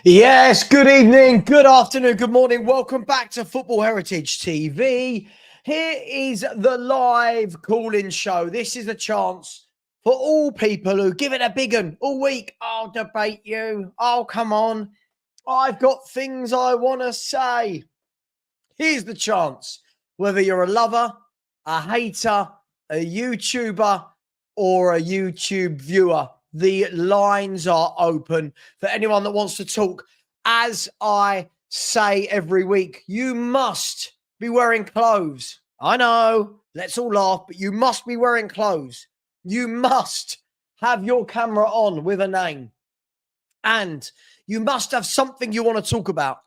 Yes, good evening, good afternoon, good morning. Welcome back to Football Heritage TV. Here is the live call-in show. This is a chance for all people who give it a big one all week. I'll debate you. Oh, come on. I've got things I want to say. Here's the chance. Whether you're a lover, a hater, a YouTuber, or a YouTube viewer, the lines are open for anyone that wants to talk. As I say every week, you must be wearing clothes. I know, let's all laugh, but you must be wearing clothes. You must have your camera on with a name. And you must have something you want to talk about.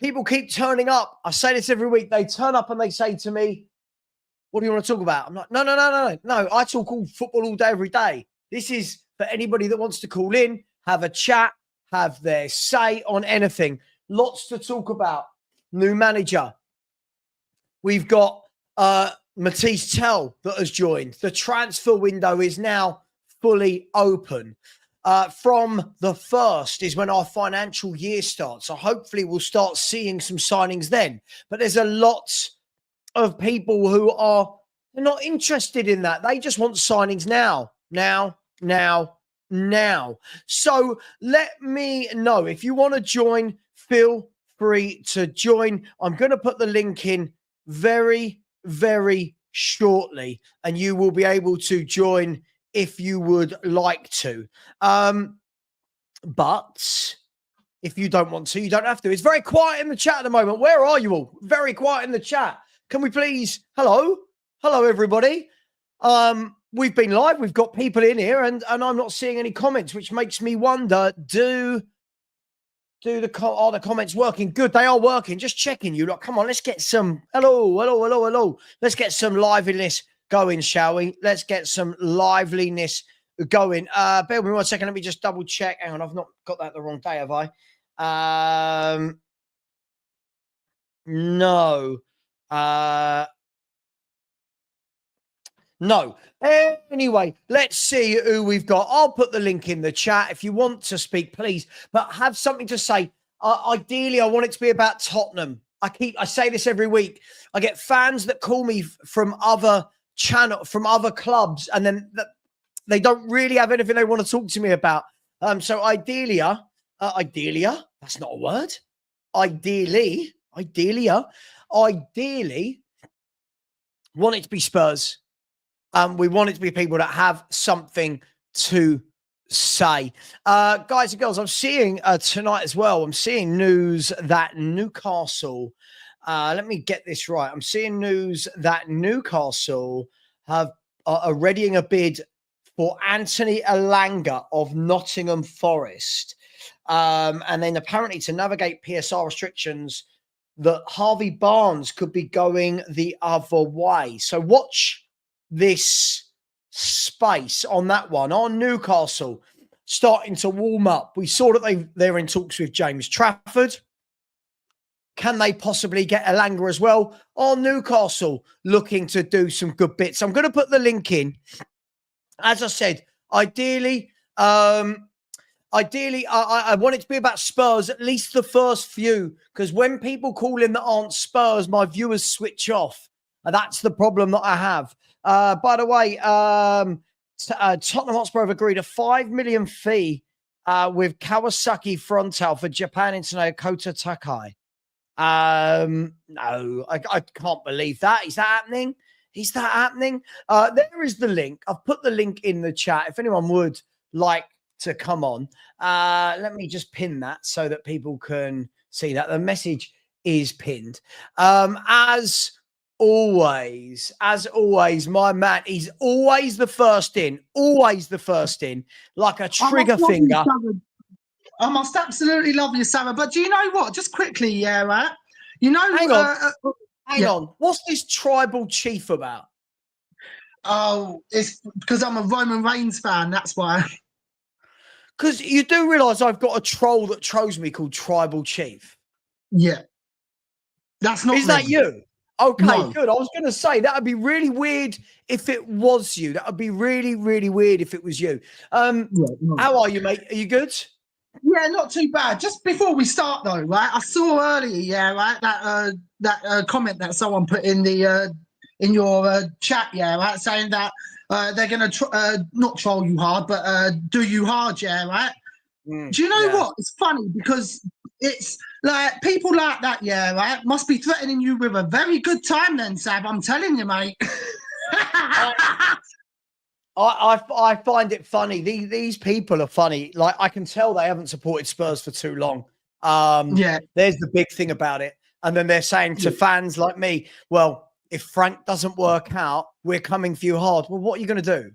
People keep turning up. I say this every week. They turn up and they say to me, what do you want to talk about? I'm like, no. I talk all football all day, every day. This is for anybody that wants to call in, have a chat, have their say on anything. Lots to talk about. New manager. We've got Matisse Tell that has joined. The transfer window is now fully open. From the 1st is when our financial year starts. So hopefully we'll start seeing some signings then. But there's a lot of people who are not interested in that. They just want signings now. So let me know. If you want to join, feel free to join. I'm going to put the link in very, very shortly, and you will be able to join if you would like to. But if you don't want to, you don't have to. It's very quiet in the chat at the moment. Where are you all? Very quiet in the chat. Can we please? Hello, everybody. We've been live. We've got people in here, and I'm not seeing any comments, which makes me wonder: are the comments working? Good, they are working. Just checking you. Like, come on, let's get some. Hello. Let's get some liveliness going, shall we? Let's get some liveliness going. Bear with me 1 second. Let me just double check. Hang on, I've not got that the wrong day, have I? No. No. Anyway, let's see who we've got. I'll put the link in the chat if you want to speak, please, but have something to say. Ideally, I want it to be about Tottenham. I say this every week. I get fans that call me from other clubs, and then they don't really have anything they want to talk to me about. So ideally, that's not a word. Ideally, want it to be Spurs. We want it to be people that have something to say. Guys and girls, I'm seeing tonight as well, I'm seeing news that Newcastle, let me get this right. I'm seeing news that Newcastle are readying a bid for Anthony Elanga of Nottingham Forest. And then apparently to navigate PSR restrictions, that Harvey Barnes could be going the other way. So watch this space on that one. On Newcastle starting to warm up. We saw that they're in talks with James Trafford. Can they possibly get Elanga as well? On Newcastle looking to do some good bits. I'm going to put the link in. As I said, ideally, I want it to be about Spurs, at least the first few, because when people call in that aren't Spurs, my viewers switch off. And that's the problem that I have. By the way, Tottenham Hotspur have agreed a $5 million fee with Kawasaki Frontale for Japan International Kota Takai. No, I can't believe that. Is that happening? There is the link. I've put the link in the chat. If anyone would like to come on, let me just pin that so that people can see that the message is pinned. As always, my man, he's always the first in, like a trigger finger. I must absolutely love you, Savva. But do you know what? Just quickly, yeah, right? You know, hang on. What's this tribal chief about? Oh, it's because I'm a Roman Reigns fan. That's why. Because you do realise I've got a troll that trolls me called Tribal Chief. Yeah. That's not. Is that you? Okay, no. Good. I was going to say that would be really weird if it was you. That would be really, really weird if it was you. No. How are you, mate? Are you good? Yeah, not too bad. Just before we start, though, right? I saw earlier, yeah, right, that comment that someone put in the in your chat, yeah, right, saying that they're gonna not troll you hard, but do you hard, yeah, right? Do you know Yeah. what? It's funny because it's like people like that, yeah, right, must be threatening you with a very good time, then, Sav. I'm telling you, mate. I find it funny. These people are funny. Like, I can tell they haven't supported Spurs for too long. Yeah. There's the big thing about it. And then they're saying to fans like me, well, if Frank doesn't work out, we're coming for you hard. Well, what are you going to do?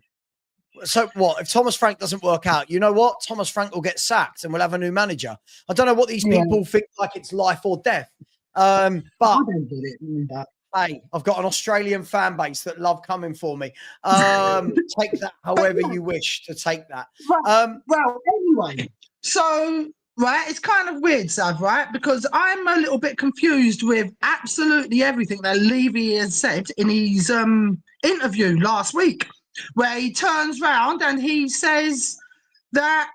So what? If Thomas Frank doesn't work out, you know what? Thomas Frank will get sacked and we'll have a new manager. I don't know what these Yeah. people think, like it's life or death. But I don't get it. hey, I've got an Australian fan base that love coming for me. Take that however you wish to take that. Well, anyway, so right, it's kind of weird, Sav, right? Because I'm a little bit confused with absolutely everything that Levy has said in his interview last week, where he turns round and he says that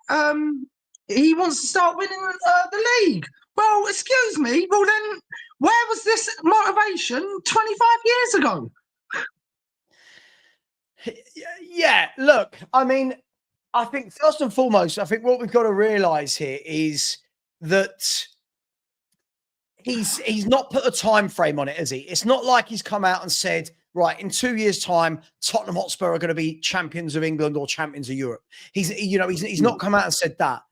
he wants to start winning the league. Well, excuse me. Well, then, where was this motivation 25 years ago? Yeah, look, I mean, I think first and foremost, I think what we've got to realise here is that he's not put a time frame on it, has he? It's not like he's come out and said, right, in 2 years' time, Tottenham Hotspur are going to be champions of England or champions of Europe. He's not come out and said that.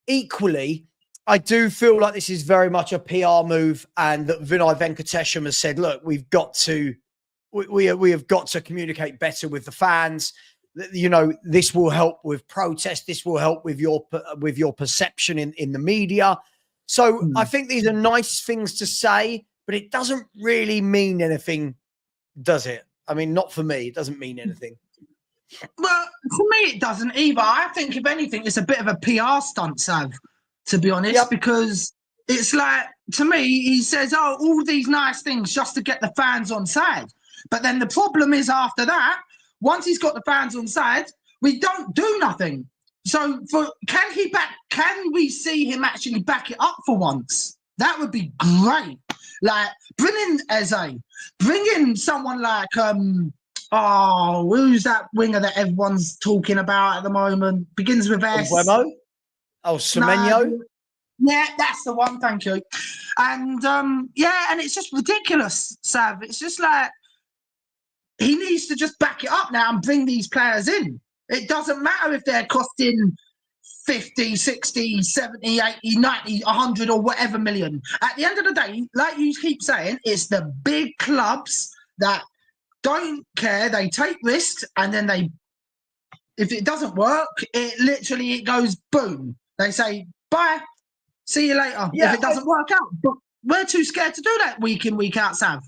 Equally, I do feel like this is very much a PR move, and that Vinay Venkatesham has said, look, we have got to communicate better with the fans. You know, this will help with protest. This will help with your perception in the media. So I think these are nice things to say, but it doesn't really mean anything, does it? I mean, not for me. It doesn't mean anything. Well, for me, it doesn't either. I think, if anything, it's a bit of a PR stunt, Sav, to be honest, because it's like, to me, he says, oh, all these nice things just to get the fans on side. But then the problem is, after that, once he's got the fans on side, we don't do nothing. So can we see him actually back it up for once? That would be great. Like, bring in Eze, bring in someone like oh, who's that winger that everyone's talking about at the moment? Begins with S. Oh, Semenyo. No, yeah, that's the one. Thank you. And yeah, and it's just ridiculous, Sav. It's just like, he needs to just back it up now and bring these players in. It doesn't matter if they're costing 50, 60, 70, 80, 90, 100 or whatever million. At the end of the day, like you keep saying, it's the big clubs that don't care. They take risks, and then if it doesn't work, it goes boom. They say, bye, see you later. If it doesn't work out. But we're too scared to do that week in, week out, Sav.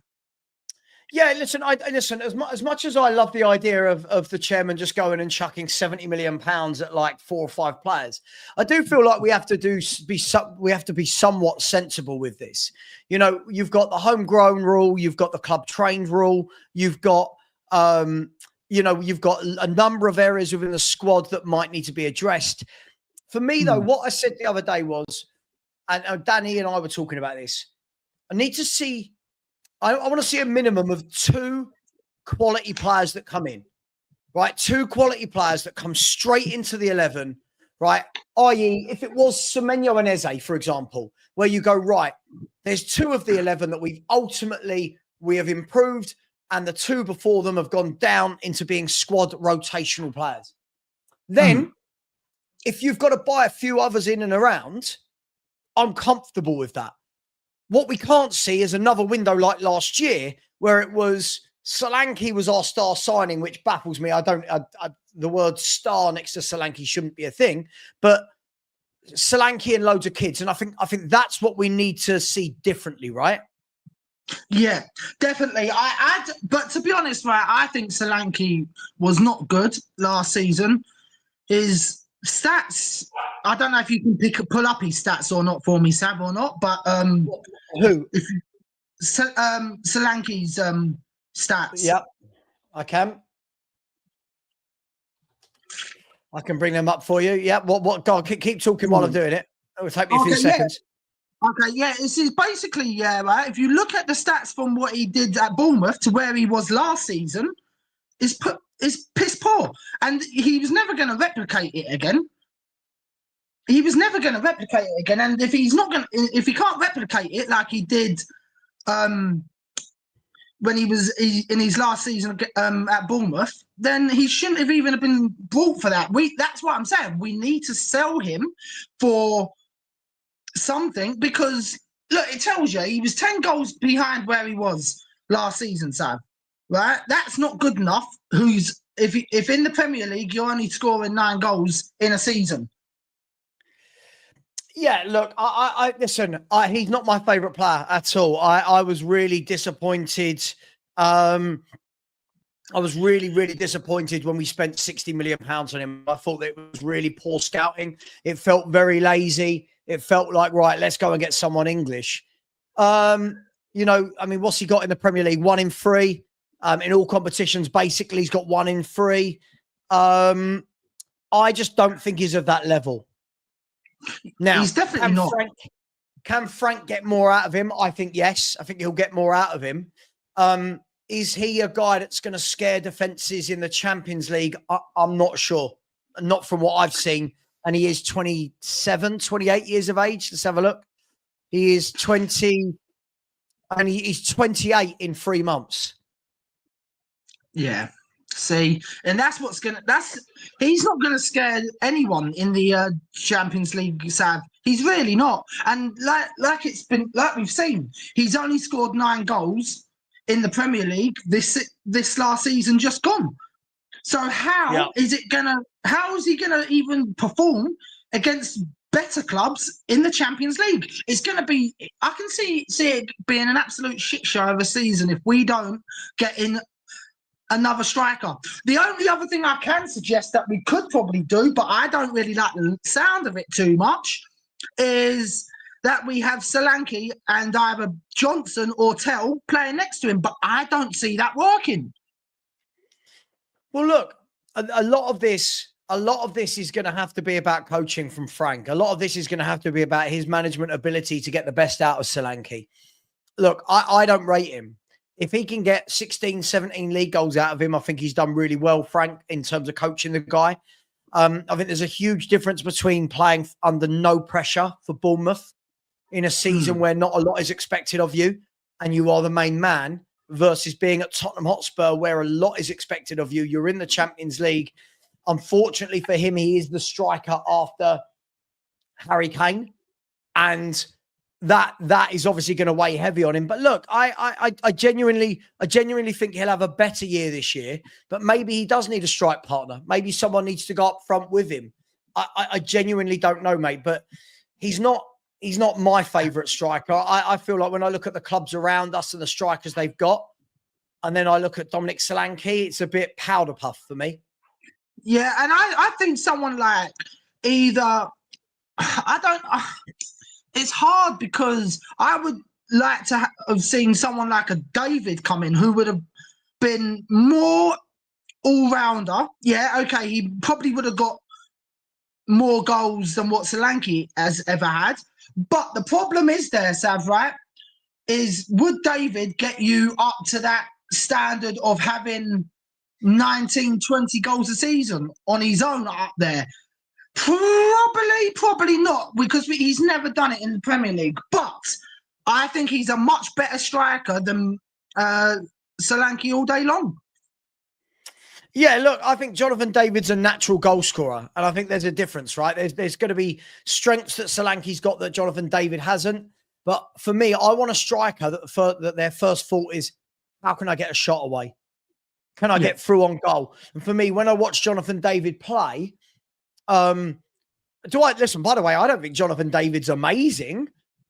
Yeah, listen. As much as I love the idea of the chairman just going and chucking £70 million at like 4 or 5 players, I do feel like we have to be somewhat sensible with this. You know, you've got the homegrown rule, you've got the club trained rule, you've got you've got a number of areas within the squad that might need to be addressed. For me, though, what I said the other day was, and Danny and I were talking about this, I need to see. I want to see a minimum of 2 quality players that come in, right? 2 quality players that come straight into the 11, right? I.e., if it was Semenyo and Eze, for example, where you go, right, there's 2 of the 11 that we have improved, and the 2 before them have gone down into being squad rotational players. Then, if you've got to buy a few others in and around, I'm comfortable with that. What we can't see is another window like last year, where it was Solanke was our star signing, which baffles me. The word star next to Solanke shouldn't be a thing, but Solanke and loads of kids. And I think that's what we need to see differently, right? Yeah, definitely. But to be honest, right, I think Solanke was not good last season. His stats, I don't know if you can pull up his stats or not for me, Sav, or not, but who? Solanke's stats. Yep, I can. I can bring them up for you. Yeah. What? God, keep talking while I'm doing it. It'll take me a few seconds. Okay, yeah, it's basically, yeah, right. If you look at the stats from what he did at Bournemouth to where he was last season, it's piss poor, and he was never going to replicate it again. He was never going to replicate it again, and if he can't replicate it like he did, when he was in his last season at Bournemouth, then he shouldn't have even been brought for that. That's what I'm saying. We need to sell him for something, because look, it tells you he was 10 goals behind where he was last season, Sav. Right? That's not good enough. If in the Premier League you're only scoring 9 goals in a season. Yeah, look, I listen. He's not my favourite player at all. I was really disappointed. I was really disappointed when we spent £60 million on him. I thought that it was really poor scouting. It felt very lazy. It felt like, right, let's go and get someone English. You know, I mean, what's he got in the Premier League? 1 in 3. In all competitions, basically, he's got 1 in 3. I just don't think he's of that level. Now, he's definitely not. Can Frank get more out of him? I think yes. I think he'll get more out of him. Is he a guy that's going to scare defenses in the Champions League? I'm not sure. Not from what I've seen. And he is 27, 28 years of age. Let's have a look. He is 20, and he's 28 in 3 months. Yeah. See, and he's not gonna scare anyone in the Champions League, Sav. He's really not. And like we've seen, he's only scored 9 goals in the Premier League this last season just gone. So how is he gonna even perform against better clubs in the Champions League? It's gonna be, I can see it being an absolute shit show of a season if we don't get in another striker. The only other thing I can suggest that we could probably do, but I don't really like the sound of it too much, is that we have Solanke and either Johnson or Tell playing next to him, but I don't see that working. Well, look, a lot of this is going to have to be about coaching from Frank. A lot of this is going to have to be about his management ability to get the best out of Solanke. Look, I don't rate him. If he can get 16, 17 league goals out of him, I think he's done really well, Frank, in terms of coaching the guy. I think there's a huge difference between playing under no pressure for Bournemouth in a season where not a lot is expected of you and you are the main man, versus being at Tottenham Hotspur where a lot is expected of you. You're in the Champions League. Unfortunately for him, he is the striker after Harry Kane. And that is obviously going to weigh heavy on him. But look, I genuinely think he'll have a better year this year, but maybe he does need a strike partner. Maybe someone needs to go up front with him. I genuinely don't know, mate, but he's not my favourite striker. I feel like when I look at the clubs around us and the strikers they've got, and then I look at Dominic Solanke, it's a bit powder puff for me. Yeah, and I think someone like either, it's hard because I would like to have seen someone like a David come in who would have been more all-rounder. Yeah, okay, he probably would have got more goals than what Solanke has ever had. But the problem is there, Sav, right, is would David get you up to that standard of having 19, 20 goals a season on his own up there? Probably not, because he's never done it in the Premier League. But I think he's a much better striker than Solanke all day long. Yeah, look, I think Jonathan David's a natural goal scorer, and I think there's a difference, right? There's going to be strengths that Solanke's got that Jonathan David hasn't. But for me, I want a striker that their first thought is, how can I get a shot away? Can I get through on goal? And for me, when I watch Jonathan David play, listen, by the way, I don't think Jonathan David's amazing,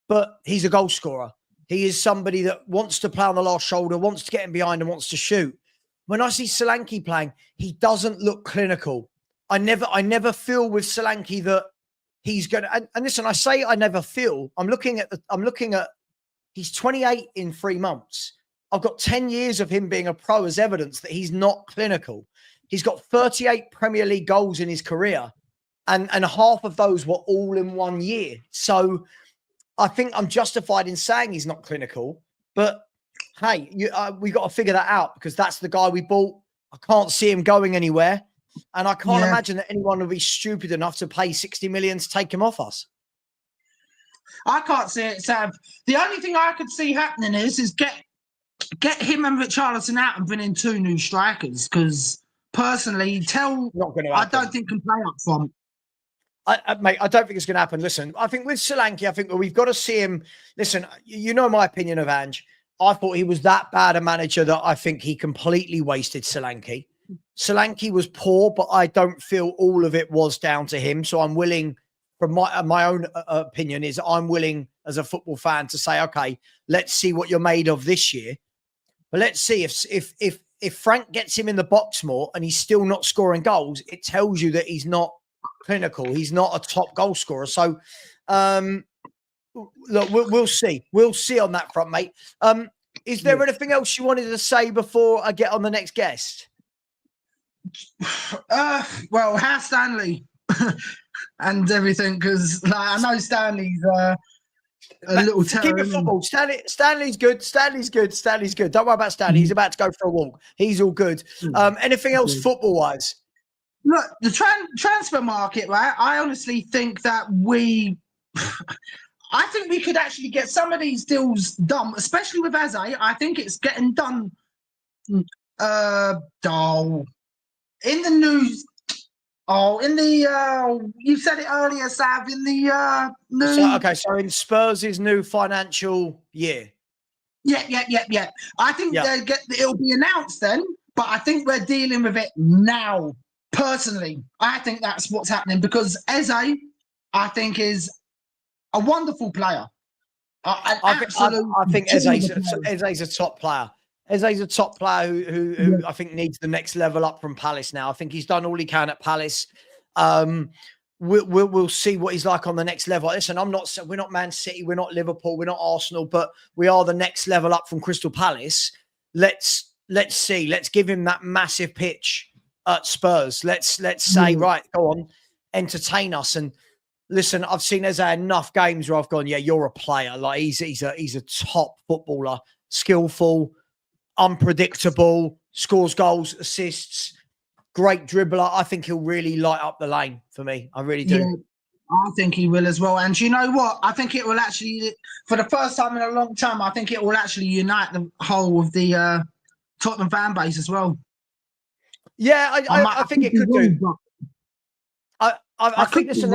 but he's a goal scorer. He is somebody that wants to play on the last shoulder, wants to get in behind and wants to shoot. When I see Solanke playing, he doesn't look clinical. I never feel with Solanke that he's going to, and listen, I say I never feel, I'm looking at he's 28 in 3 months. I've got 10 years of him being a pro as evidence that he's not clinical. He's got 38 Premier League goals in his career, and half of those were all in 1 year. So I think I'm justified in saying he's not clinical. But hey, we got to figure that out, because that's the guy we bought. I can't see him going anywhere, and I can't imagine that anyone will be stupid enough to pay 60 million to take him off us. I can't see it, Sav. The only thing I could see happening is get him and Richarlison out and bring in 2 new strikers, because personally, I don't think can play up front. Mate, I don't think it's going to happen. Listen, I think with Solanke, I think we've got to see him. Listen, you know my opinion of Ange. I thought he was that bad a manager that I think he completely wasted Solanke. Solanke was poor, but I don't feel all of it was down to him. So I'm willing, from my own opinion, is I'm willing as a football fan to say, okay, let's see what you're made of this year. But let's see if Frank gets him in the box more and he's still not scoring goals, it tells you that he's not clinical. He's not a top goal scorer. So, look, we'll see. We'll see on that front, mate. Is there anything else you wanted to say before I get on the next guest? Well, how's Stanley and everything? Because I know Stanley's a little terror. Keep it football. Stanley's good. Stanley's good. Stanley's good. Don't worry about Stanley. He's about to go for a walk. He's all good. Anything else football-wise? Look, the transfer market, right? I honestly think that I think we could actually get some of these deals done, especially with Eze. I think it's getting done. In the news. You said it earlier, Sav. In the news. So in Spurs' new financial year. Yeah. I think it'll be announced then, but I think we're dealing with it now. Personally, I think that's what's happening, because Eze, I think, is a wonderful player. I think Eze's a top player. Eze's a top player who I think needs the next level up from Palace now. I think he's done all he can at Palace. We'll see what he's like on the next level. Listen, we're not Man City, we're not Liverpool, we're not Arsenal, but we are the next level up from Crystal Palace. Let's see. Let's give him that massive pitch at Spurs. Let's say, right, go on, entertain us. And listen, I've seen Eze enough games where I've gone, yeah, you're a player. Like he's a top footballer, skillful, unpredictable, scores goals, assists, great dribbler. I think he'll really light up the lane for me. I really do. Yeah, I think he will as well. And you know what? I think it will actually, for the first time in a long time, I think it will actually unite the whole of the Tottenham fan base as well. Yeah, I think it could do. I think, listen,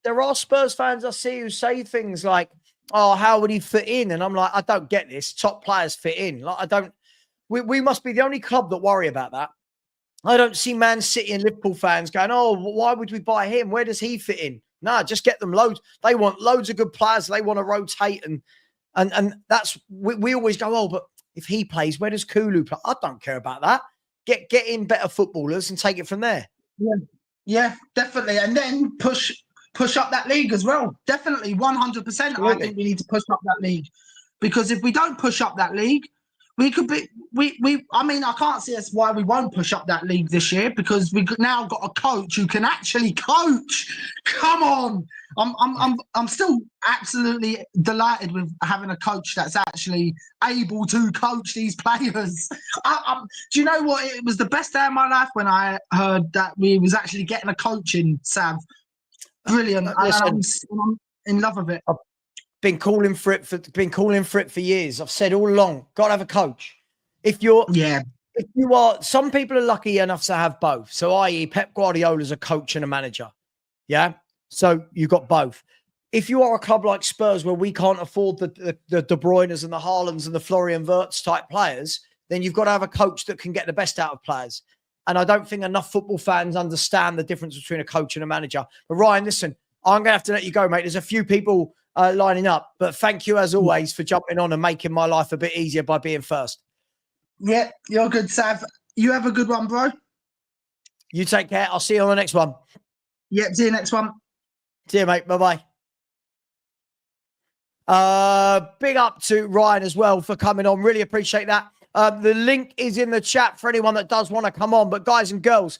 there are Spurs fans I see who say things like, oh, how would he fit in? And I'm like, I don't get this. Top players fit in. Like, we must be the only club that worry about that. I don't see Man City and Liverpool fans going, oh, why would we buy him? Where does he fit in? No, just get them loads. They want loads of good players. They want to rotate. And that's, we always go, oh, but if he plays, where does Kulu play? I don't care about that. Get in better footballers and take it from there. Yeah, definitely. And then push up that league as well. Definitely, 100%. Absolutely. I think we need to push up that league, because if we don't push up that league, we could be. I mean, I can't see us why we won't push up that league this year, because we've now got a coach who can actually coach. Come on, I'm still absolutely delighted with having a coach that's actually able to coach these players. Do you know what? It was the best day of my life when I heard that we was actually getting a coach in, Sav. Brilliant. I'm in love with it. I've been calling for it for years. I've said all along, got to have a coach. If you are, some people are lucky enough to have both. So, i.e., Pep Guardiola's a coach and a manager. Yeah. So you got both. If you are a club like Spurs, where we can't afford the De Bruynes and the Haalands and the Florian Wirtz type players, then you've got to have a coach that can get the best out of players. And I don't think enough football fans understand the difference between a coach and a manager. But Ryan, listen, I'm going to have to let you go, mate. There's a few people lining up, but thank you as always for jumping on and making my life a bit easier by being first. Yeah, you're good, Sav. You have a good one, bro. You take care. I'll see you on the next one. Yeah, see you next one. See you, mate. Bye-bye. Big up to Ryan as well for coming on. Really appreciate that. The link is in the chat for anyone that does want to come on. But guys and girls,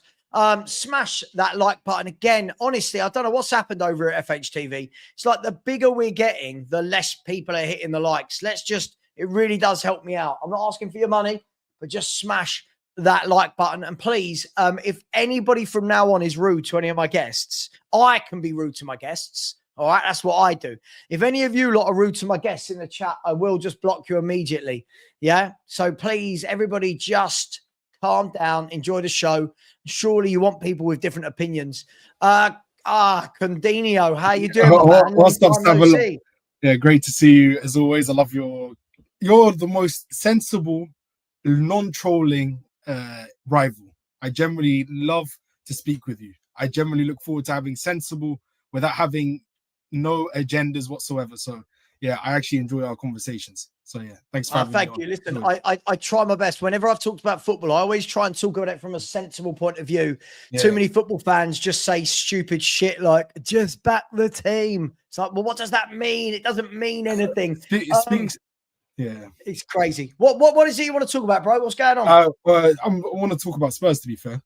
smash that like button again. Honestly, I don't know what's happened over at FHTV. It's like the bigger we're getting, the less people are hitting the likes. It really does help me out. I'm not asking for your money, but just smash that like button. And please, if anybody from now on is rude to any of my guests, I can be rude to my guests. All right, that's what I do. If any of you lot are rude to my guests in the chat, I will just block you immediately. Yeah. So please, everybody, just calm down, enjoy the show. Surely you want people with different opinions. Condinio, how you doing, my man? What's up, Savva? Yeah, great to see you as always. I love you're the most sensible, non-trolling rival. I generally love to speak with you. I generally look forward to having sensible without having no agendas whatsoever. So yeah, I actually enjoy our conversations. So yeah, thanks for having me. Thank you. Listen, I try my best. Whenever I've talked about football, I always try and talk about it from a sensible point of view. Yeah. Too many football fans just say stupid shit like, just back the team. It's like, well, what does that mean? It doesn't mean anything. Yeah, it's crazy. What is it you want to talk about, bro? What's going on? I want to talk about Spurs, to be fair.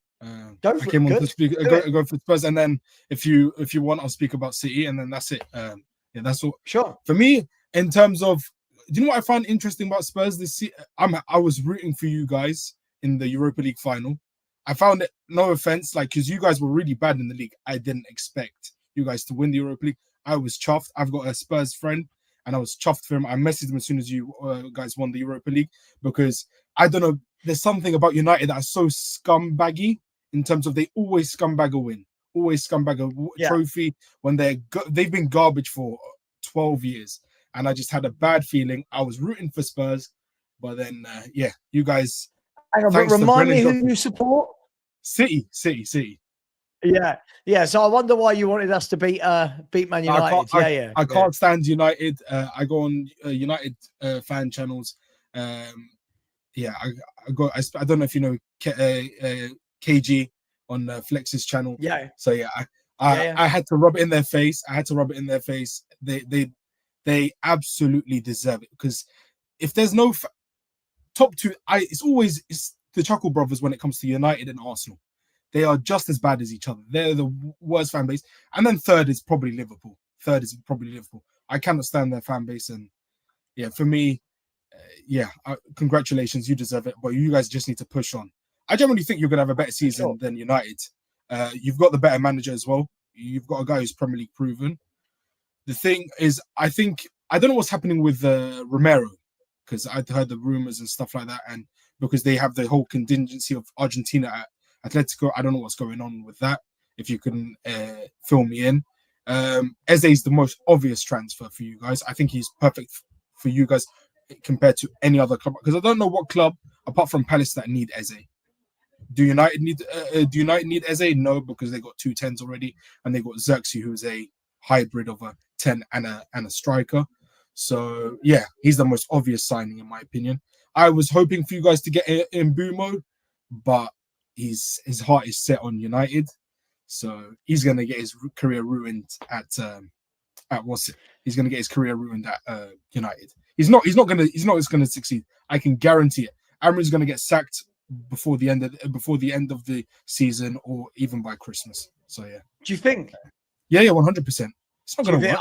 Go for it. To speak, go for Spurs, and then if you want, I'll speak about City, and then that's it. Yeah, that's all. Sure. For me, in terms of, do you know what I find interesting about Spurs this season? I was rooting for you guys in the Europa League final. I found it, no offense, like, because you guys were really bad in the league. I didn't expect you guys to win the Europa League. I was chuffed. I've got a Spurs friend, and I was chuffed for him. I messaged him as soon as you guys won the Europa League, because I don't know, there's something about United that is so scumbaggy. In terms of, they always scumbag a win, always scumbag a trophy when they've been garbage for 12 years. And I just had a bad feeling. I was rooting for Spurs, but then, yeah, you guys. Hang on, but remind me who you support? City. Yeah. So I wonder why you wanted us to beat Man United. I can't stand United. I go on United fan channels. I don't know if you know KG on Flex's channel. Yeah. So yeah, I had to rub it in their face. They absolutely deserve it, because if there's no top two, it's the Chuckle Brothers when it comes to United and Arsenal. They are just as bad as each other. They're the worst fan base. And then third is probably Liverpool. I cannot stand their fan base. And yeah, for me, congratulations, you deserve it. But you guys just need to push on. I generally think you're going to have a better season than United. You've got the better manager as well. You've got a guy who's Premier League proven. The thing is, I don't know what's happening with Romero, because I'd heard the rumors and stuff like that. And because they have the whole contingency of Argentina at Atletico, I don't know what's going on with that. If you can fill me in. Eze is the most obvious transfer for you guys. I think he's perfect for you guys compared to any other club, because I don't know what club apart from Palace that need Eze. Do United need Eze? No, because they got 2 10s already, and they got Xerxes, who is a hybrid of a 10 and a striker. So yeah, he's the most obvious signing in my opinion. I was hoping for you guys to get Mbumo, but his heart is set on United, so he's gonna get his career ruined at He's gonna get his career ruined at United. He's not gonna succeed. I can guarantee it. Amrin's gonna get sacked before the end of the season, or even by Christmas. So yeah. Do you think? Yeah, 100%. It's not going to work.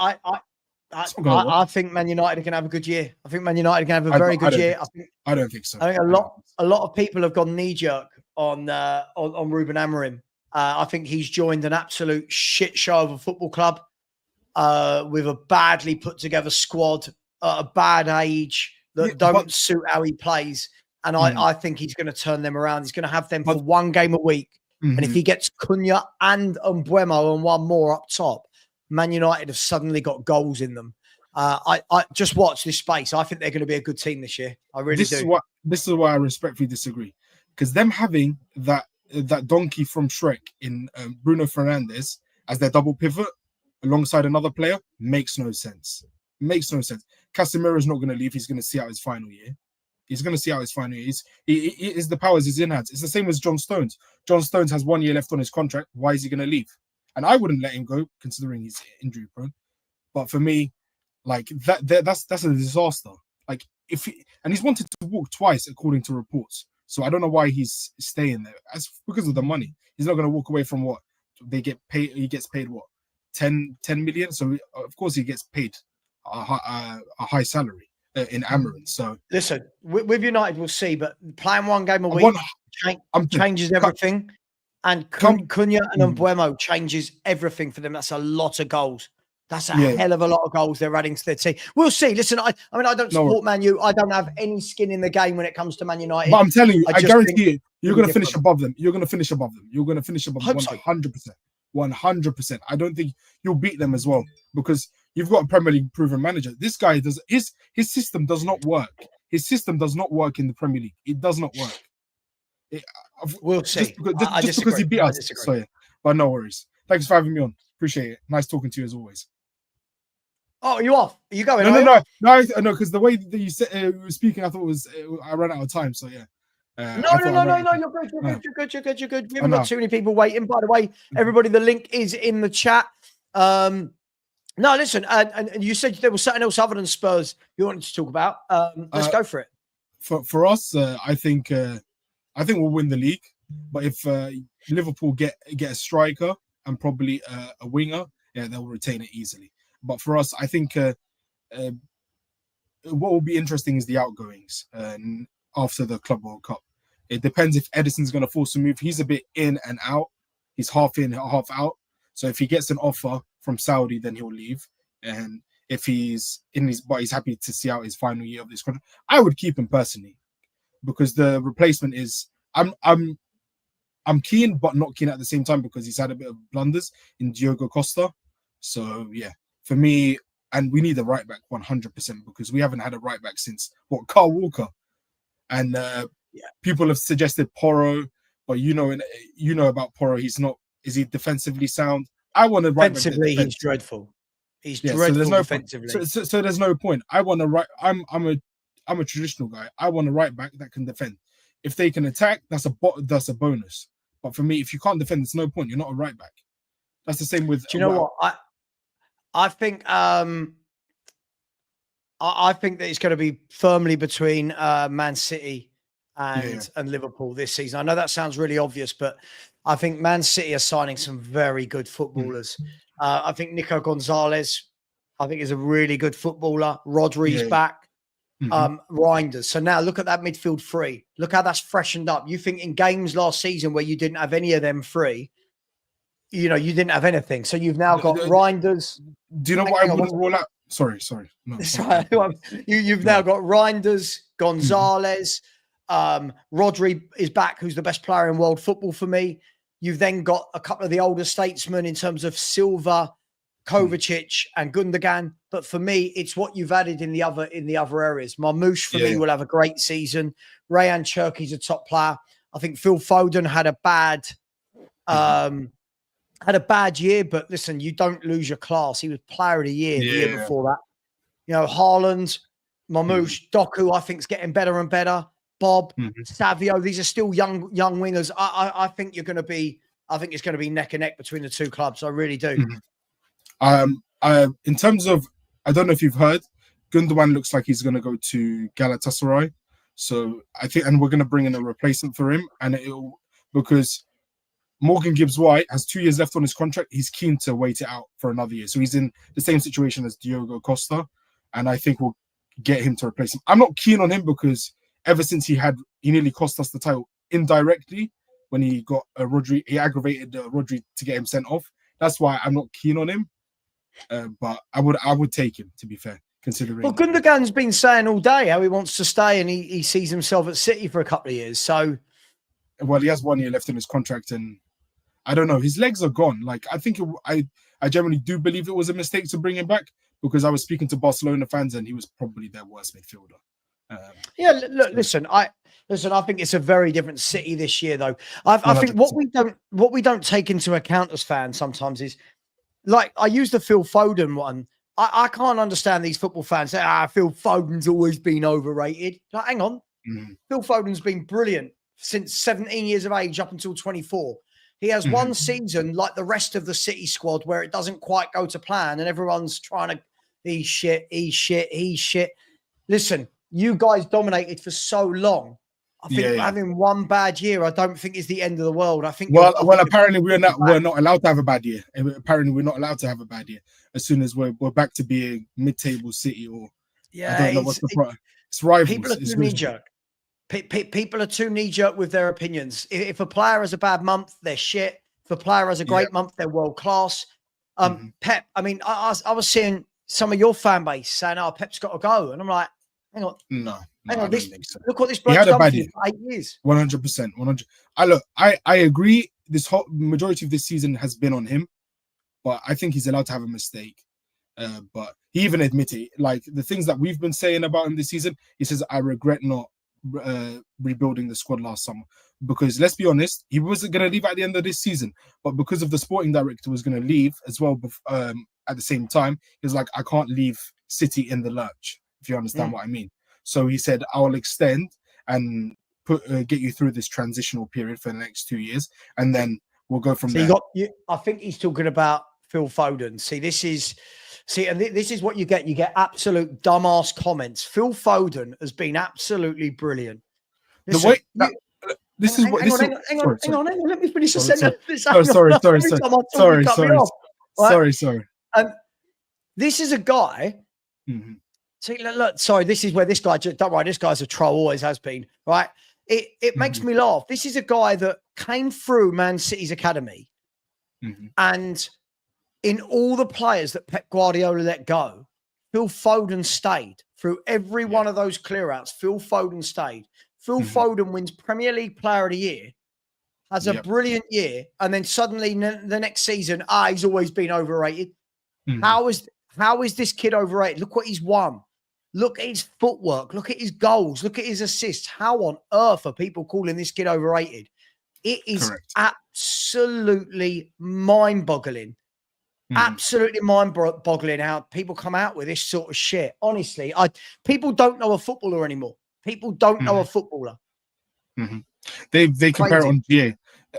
I think Man United can have a good year. I think Man United can have a very good year. I don't think so. I think a lot of people have gone knee jerk on Ruben Amorim. I think he's joined an absolute shit show of a football club with a badly put together squad at a bad age that don't suit how he plays. And I think he's going to turn them around. He's going to have them for one game a week. Mm-hmm. And if he gets Cunha and Mbuemo and one more up top, Man United have suddenly got goals in them. I just watch this space. I think they're going to be a good team this year. I really do. This is why I respectfully disagree. Because them having that donkey from Shrek in Bruno Fernandes as their double pivot alongside another player makes no sense. Casemiro's not going to leave. He's going to see out his final year. The powers is in hands. It's the same as John Stones. John Stones has 1 year left on his contract. Why is he going to leave? And I wouldn't let him go, considering he's injury prone. But for me, Like that's a disaster. Like and he's wanted to walk twice according to reports. So I don't know why he's staying there. That's because of the money. He's not going to walk away from what they get paid. He gets paid what 10 million. So of course he gets paid a high salary in Amarin. So listen, with United we'll see, but playing one game a week changes everything. And Cunha and Mbeumo changes everything for them. That's a lot of goals. That's a hell of a lot of goals they're adding to their team. We'll see. Listen, I mean, I don't support Man U. I don't have any skin in the game when it comes to Man United. But I'm telling you, I guarantee you're going to finish above them. You're going to finish above them. You're going to finish above them 100%. 100%. I don't think you'll beat them as well because you've got a Premier League proven manager. This guy does his system does not work. His system does not work in the Premier League. It does not work. We'll see. Just because he beat us. So yeah, but no worries. Thanks for having me on. Appreciate it. Nice talking to you as always. Oh, are you off? Are you going? No. Because the way that you said you were speaking, I thought I ran out of time. So yeah. No. You're good. We haven't got too many people waiting. By the way, everybody, the link is in the chat. No, listen, and you said there was something else other than Spurs you wanted to talk about. Let's go for it. For us, I think we'll win the league. But if Liverpool get a striker and probably a winger, yeah, they'll retain it easily. But for us, I think what will be interesting is the outgoings after the Club World Cup. It depends if Edison's going to force a move. He's a bit in and out. He's half in, half out. So if he gets an offer from Saudi, then he'll leave. And if he's happy to see out his final year of this contract, I would keep him personally because the replacement is I'm keen, but not keen at the same time because he's had a bit of blunders in Diogo Costa. So yeah, for me, and we need a right back 100% because we haven't had a right back since Kyle Walker. And people have suggested Porro, but you know about Porro. He's not. Is he defensively sound? I want to right back. Defensively, he's dreadful. He's dreadful defensively. So there's no point. I want to right. I'm a traditional guy. I want a right back that can defend. If they can attack, that's a bonus. But for me, if you can't defend, there's no point. You're not a right back. That's the same with. Do you know what? I think I think that it's going to be firmly between Man City and Liverpool this season. I know that sounds really obvious, but I think Man City are signing some very good footballers. I think Nico Gonzalez, I think, is a really good footballer. Rodri's back. Reinders. So now look at that midfield three. Look how that's freshened up. You think in games last season where you didn't have any of them three, you didn't have anything. So you've now got Reinders. Do you know what I want to roll out? Sorry. No, you've now got Reinders, Gonzalez, Rodri is back, who's the best player in world football for me. You've then got a couple of the older statesmen in terms of Silva, Kovacic, and Gundogan. But for me, it's what you've added in the other areas. Marmoush for me will have a great season. Rayan Cherki's a top player. I think Phil Foden had a bad year, but listen, you don't lose your class. He was player of the year the year before that. Haaland, Marmoush, Doku, I think is getting better and better. Bob, Savio, these are still young wingers. I think it's going to be neck and neck between the two clubs. I really do. In terms of, I don't know if you've heard, Gundogan looks like he's going to go to Galatasaray. So I think, and we're going to bring in a replacement for him, and because Morgan Gibbs-White has 2 years left on his contract. He's keen to wait it out for another year. So he's in the same situation as Diogo Costa, and I think we'll get him to replace him. I'm not keen on him because ever since he nearly cost us the title indirectly when he got Rodri. He aggravated Rodri to get him sent off. That's why I'm not keen on him. But I would take him, to be fair, considering. Well, Gundogan's been saying all day how he wants to stay, and he sees himself at City for a couple of years. So, well, he has 1 year left in his contract, and I don't know. His legs are gone. Like, I think I generally do believe it was a mistake to bring him back because I was speaking to Barcelona fans, and he was probably their worst midfielder. Listen, I think it's a very different City this year, though. I think what we don't take into account as fans sometimes is, like, I use the Phil Foden one. I can't understand these football fans say, Phil Foden's always been overrated. Like, hang on. Phil Foden's been brilliant since 17 years of age up until 24. He has one season like the rest of the City squad where it doesn't quite go to plan and everyone's trying to, he's shit, he's shit, he's shit. Listen, you guys dominated for so long. I think having one bad year, I don't think is the end of the world. I think. Well, apparently we're not allowed to have a bad year. Apparently we're not allowed to have a bad year as soon as we're back to being mid-table City or I don't know what's the problem. It's rivals. People are too knee-jerk. People are too knee-jerk with their opinions. If a player has a bad month, they're shit. If a player has a great month, they're world class. Pep. I mean, I was seeing some of your fan base saying, "Oh, Pep's got to go," and I'm like, "Hang on, no, hang on. I don't think so. Look what this bloke's done for you for 8 years." 100%. 100. I agree. This whole majority of this season has been on him, but I think he's allowed to have a mistake. But he even admitted, like the things that we've been saying about him this season, he says, "I regret not rebuilding the squad last summer," because let's be honest, he wasn't going to leave at the end of this season, but because of the sporting director was going to leave as well. At the same time, he was like, "I can't leave City in the lurch," if you understand what I mean. So he said, "I'll extend and get you through this transitional period for the next 2 years, and then we'll go from there." I think he's talking about Phil Foden. This is what you get. You get absolute dumbass comments. Phil Foden has been absolutely brilliant. Listen, hang on. Let me finish the sentence. Sorry. This is a guy. See, look, sorry. This is where this guy. Don't worry, this guy's a troll. Always has been. Right. It makes me laugh. This is a guy that came through Man City's academy, and in all the players that Pep Guardiola let go, Phil Foden stayed through every one of those clear-outs. Phil Foden stayed. Phil Foden wins Premier League Player of the Year, has a brilliant year, and then suddenly the next season, he's always been overrated. How is this kid overrated? Look what he's won. Look at his footwork. Look at his goals. Look at his assists. How on earth are people calling this kid overrated? It is absolutely mind-boggling. Absolutely mind-boggling how people come out with this sort of shit. Honestly, people don't know a footballer anymore. People don't know a footballer. They compare it on GA.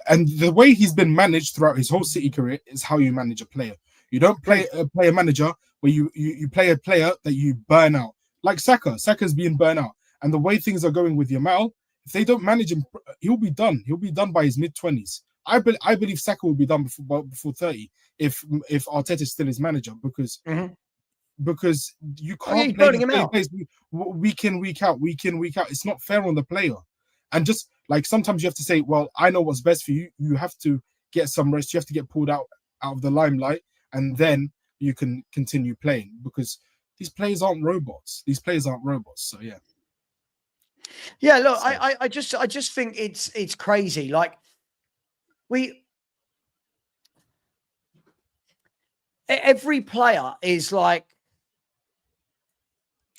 And the way he's been managed throughout his whole City career is how you manage a player. You don't play a manager where you play a player that you burn out. Like Saka. Saka's being burnt out. And the way things are going with Yamal, if they don't manage him, he'll be done. He'll be done by his mid-20s. I believe Saka will be done before 30 if Arteta is still his manager, because you can't play him out week in, week out. It's not fair on the player. And just like sometimes you have to say, well, I know what's best for you. You have to get some rest. You have to get pulled out of the limelight, and then you can continue playing, because these players aren't robots. So yeah. Yeah, look, I just think it's crazy. Like every player is like,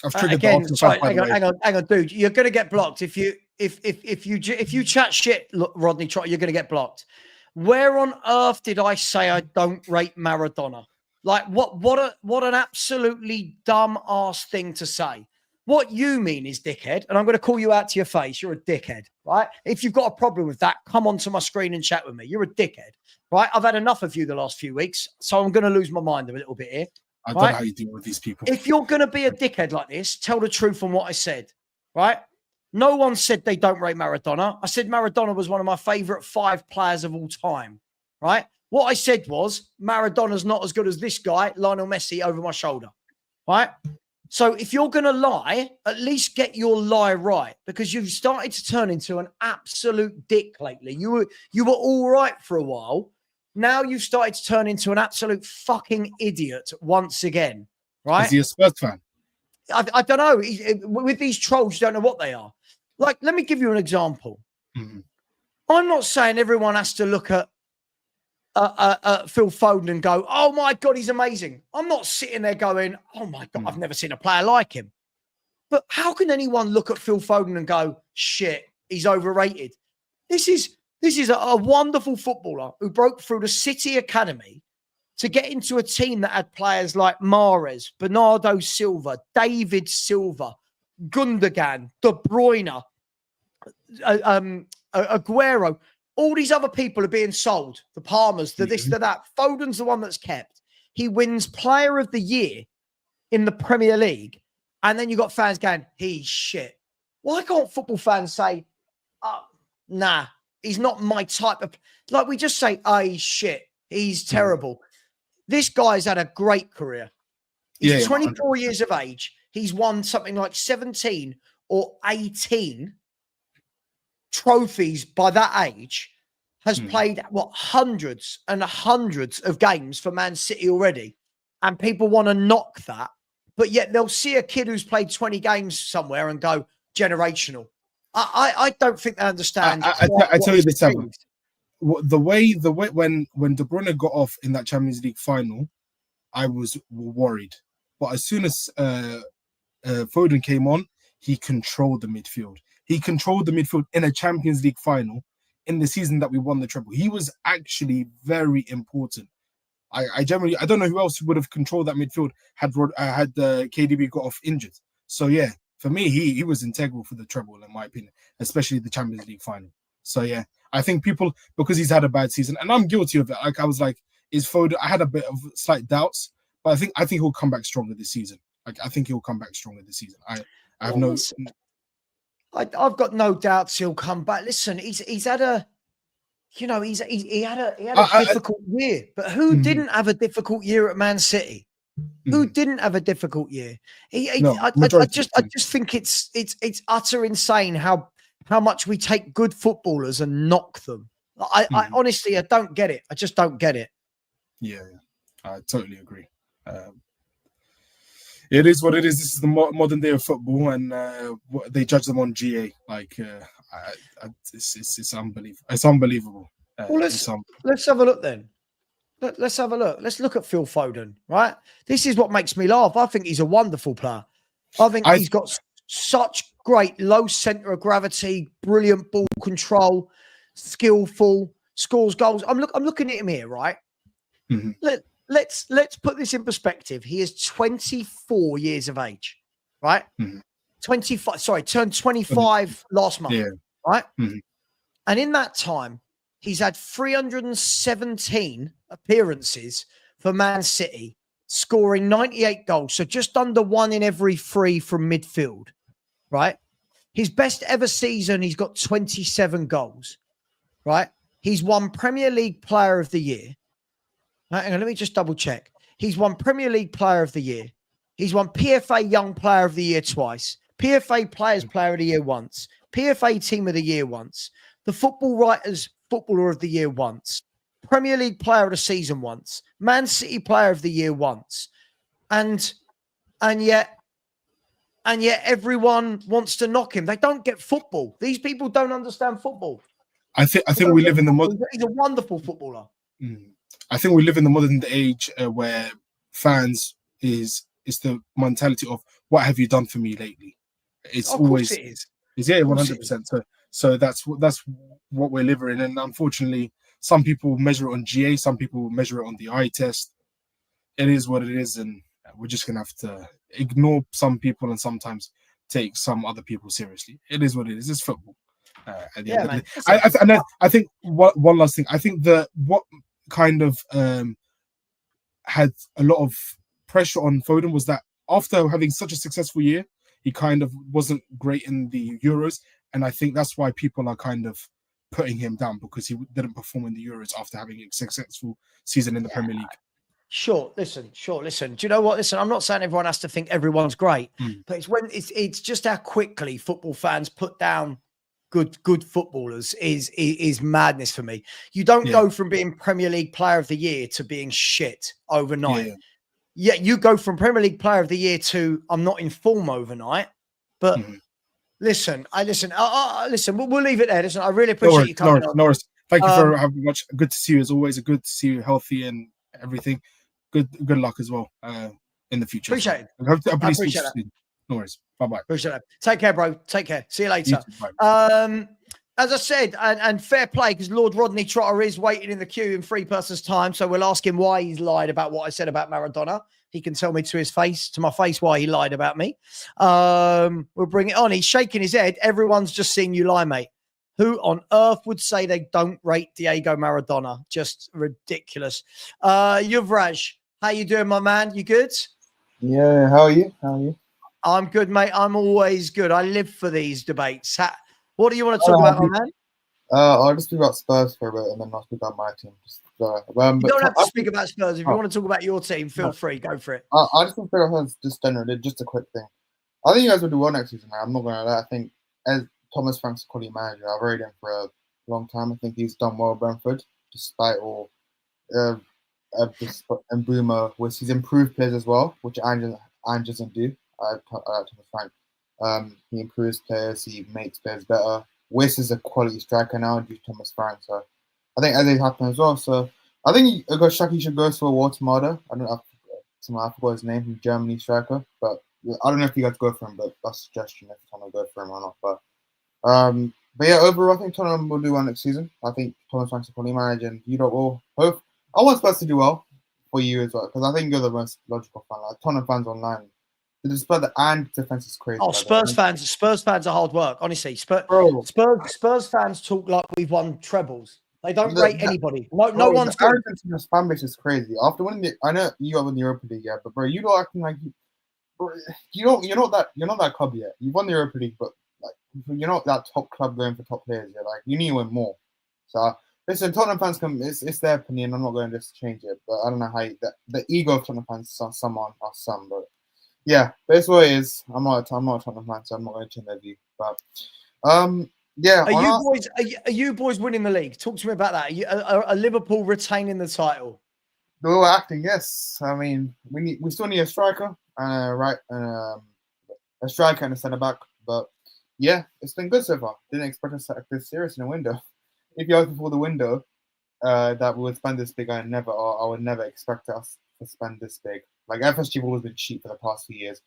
I've triggered again, sorry, hang on, dude. You're gonna get blocked if you chat shit, Rodney Trot, you're gonna get blocked. Where on earth did I say I don't rate Maradona? Like what an absolutely dumb ass thing to say. What you mean is dickhead, and I'm going to call you out to your face. You're a dickhead, right? If you've got a problem with that, come onto my screen and chat with me. You're a dickhead, right? I've had enough of you the last few weeks, so I'm going to lose my mind a little bit here. I don't know how you deal with these people. If you're going to be a dickhead like this, tell the truth on what I said, right? No one said they don't rate Maradona. I said Maradona was one of my favorite 5 players of all time, right? What I said was Maradona's not as good as this guy, Lionel Messi, over my shoulder, right? So if you're going to lie, at least get your lie right, because you've started to turn into an absolute dick lately. You were all right for a while. Now you've started to turn into an absolute fucking idiot once again, right? Is he a Spurs fan? I don't know. With these trolls, you don't know what they are. Like, let me give you an example. I'm not saying everyone has to look at Phil Foden and go, oh my God, he's amazing. I'm not sitting there going, oh my God, I've never seen a player like him. But how can anyone look at Phil Foden and go, shit, he's overrated? This is a wonderful footballer who broke through the City Academy to get into a team that had players like Mahrez, Bernardo Silva, David Silva, Gundogan, De Bruyne, Aguero. All these other people are being sold. The Palmers, the this, the that. Foden's the one that's kept. He wins Player of the Year in the Premier League, and then you got fans going, he's shit. Why can't football fans say, oh, nah, he's not my type of... Like we just say, oh, he's shit. He's terrible. This guy's had a great career. He's 24 years of age. He's won something like 17 or 18 trophies by that age. Has played, hundreds and hundreds of games for Man City already. And people want to knock that. But yet they'll see a kid who's played 20 games somewhere and go, generational. I don't think they understand. I tell you this, Savva. The way when De Bruyne got off in that Champions League final, I was worried. But as soon as Foden came on, he controlled the midfield. He controlled the midfield in a Champions League final in the season that we won the treble. He was actually very important. I don't know who else would have controlled that midfield had KDB got off injured. So yeah, for me, he was integral for the treble in my opinion, especially the Champions League final. So yeah, I think people, because he's had a bad season, and I'm guilty of it. Like I was like, is Foden? I had a bit of slight doubts, but I think he'll come back stronger this season. Like I think he'll come back stronger this season. I've got no doubts he'll come back. Listen, he's had a, he had a difficult year. But who didn't have a difficult year at Man City? Who didn't have a difficult year? I just think it's utter insane how much we take good footballers and knock them. I honestly, I don't get it. I just don't get it. Yeah, I totally agree. It is what it is. This is the modern day of football, and they judge them on GA. Like it's unbelievable. It's unbelievable. Well, let's have a look then. Let's have a look. Let's look at Phil Foden. Right, this is what makes me laugh. I think he's a wonderful player. I think he's got such great low center of gravity, brilliant ball control, skillful, scores goals. I'm looking at him here, right? Let's put this in perspective. He is 24 years of age, right? 25. Sorry, turned 25 last month, right? And in that time, he's had 317 appearances for Man City, scoring 98 goals. So just under 1 in every 3 from midfield, right? His best ever season, he's got 27 goals, right? He's won Premier League Player of the Year. Right, hang on, let me just double check. He's won Premier League Player of the Year. He's won PFA Young Player of the Year twice. PFA Players Player of the Year once. PFA Team of the Year once. The Football Writers Footballer of the Year once. Premier League Player of the Season once. Man City Player of the Year once. And yet everyone wants to knock him. They don't get football. These people don't understand football. I think we live in the modern. He's a wonderful footballer. I think we live in the modern age where fans is the mentality of what have you done for me lately? It's always it is. Yeah, 100%. So that's what we're living in, and unfortunately, some people measure it on GA, some people measure it on the eye test. It is what it is, and we're just gonna have to ignore some people and sometimes take some other people seriously. It is what it is. It's football. I think one last thing. I think what kind of had a lot of pressure on Foden was that after having such a successful year, he kind of wasn't great in the Euros, and I think that's why people are kind of putting him down, because he didn't perform in the Euros after having a successful season in the Premier League. Sure. Listen. Do you know what? Listen, I'm not saying everyone has to think everyone's great, but it's just how quickly football fans put down good footballers is madness for me. You don't go from being Premier League Player of the Year to being shit overnight. Yeah, you go from Premier League Player of the Year to I'm not in form overnight. But listen. We'll leave it there. Listen, I really appreciate you coming on. Norris, thank you for having much. Good to see you as always. Good to see you healthy and everything. Good luck as well in the future. Appreciate it. I appreciate that. No worries. Bye-bye. Appreciate that. Take care, bro. Take care. See you later. You too, as I said, and fair play, because Lord Rodney Trotter is waiting in the queue in 3 persons' time. So we'll ask him why he's lied about what I said about Maradona. He can tell me to my face, why he lied about me. We'll bring it on. He's shaking his head. Everyone's just seen you lie, mate. Who on earth would say they don't rate Diego Maradona? Just ridiculous. Yuvraj, how you doing, my man? You good? Yeah, how are you? How are you? I'm good, mate. I'm always good. I live for these debates. What do you want to talk about, my man? I'll just speak about Spurs for a bit, and then I'll speak about my team. You don't have to speak about Spurs. If you want to talk about your team, feel free. Go for it. I just want to figure out just generally, just a quick thing. I think you guys will do well next season. I'm not gonna lie. I think as Thomas Frank's a quality manager, I've rated him for a long time. I think he's done well at Brentford, despite all and Boomer, which he's improved players as well, which Ange doesn't do. I like Thomas Frank. He improves players. He makes players better. Wiss is a quality striker now due to Thomas Frank. So I think as it happens as well. So I think Shaki should go for Watermada. I forgot his name, from Germany striker. But I don't know if you guys go for him, but that's a suggestion if you want to go for him or not. But yeah, overall, I think Tottenham will do well next season. I think Thomas Frank's a quality manager, and you will hope. I want Spurs to do well for you as well, because I think you're the most logical fan. Like Tottenham fans online, the Spurs and defense is crazy. Oh, Spurs fans are hard work. Honestly, Spurs fans talk like we've won trebles. They don't rate anybody. No one's good. Arrogance in this fan base is crazy. After winning I know you won the Europa League, yeah, but bro, you don't acting like you're not that club yet. You won the Europa League, but like you're not that top club going for top players. You're like, you need to win more. So listen, Tottenham fans it's their opinion. I'm not going to just change it, but I don't know how the ego of Tottenham fans are some, but yeah, that's what it is. I'm not a Tottenham fan, so I'm not going to change their view. But yeah. Are you boys winning the league? Talk to me about that. Are Liverpool retaining the title? The way we're acting, yes. I mean, we still need a striker and a striker and a centre back. But yeah, it's been good so far. Didn't expect us to act this serious in a window. If you asked before the window that we would spend this big, I would never expect us to spend this big. Like FSG have always been cheap for the past few years.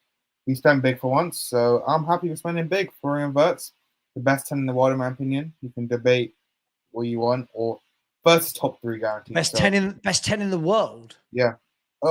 We spent big for once, so I'm happy with spending big for inverts. The best 10 in the world, in my opinion. You can debate what you want, or first top 3 guaranteed. Best 10 in the world. Yeah,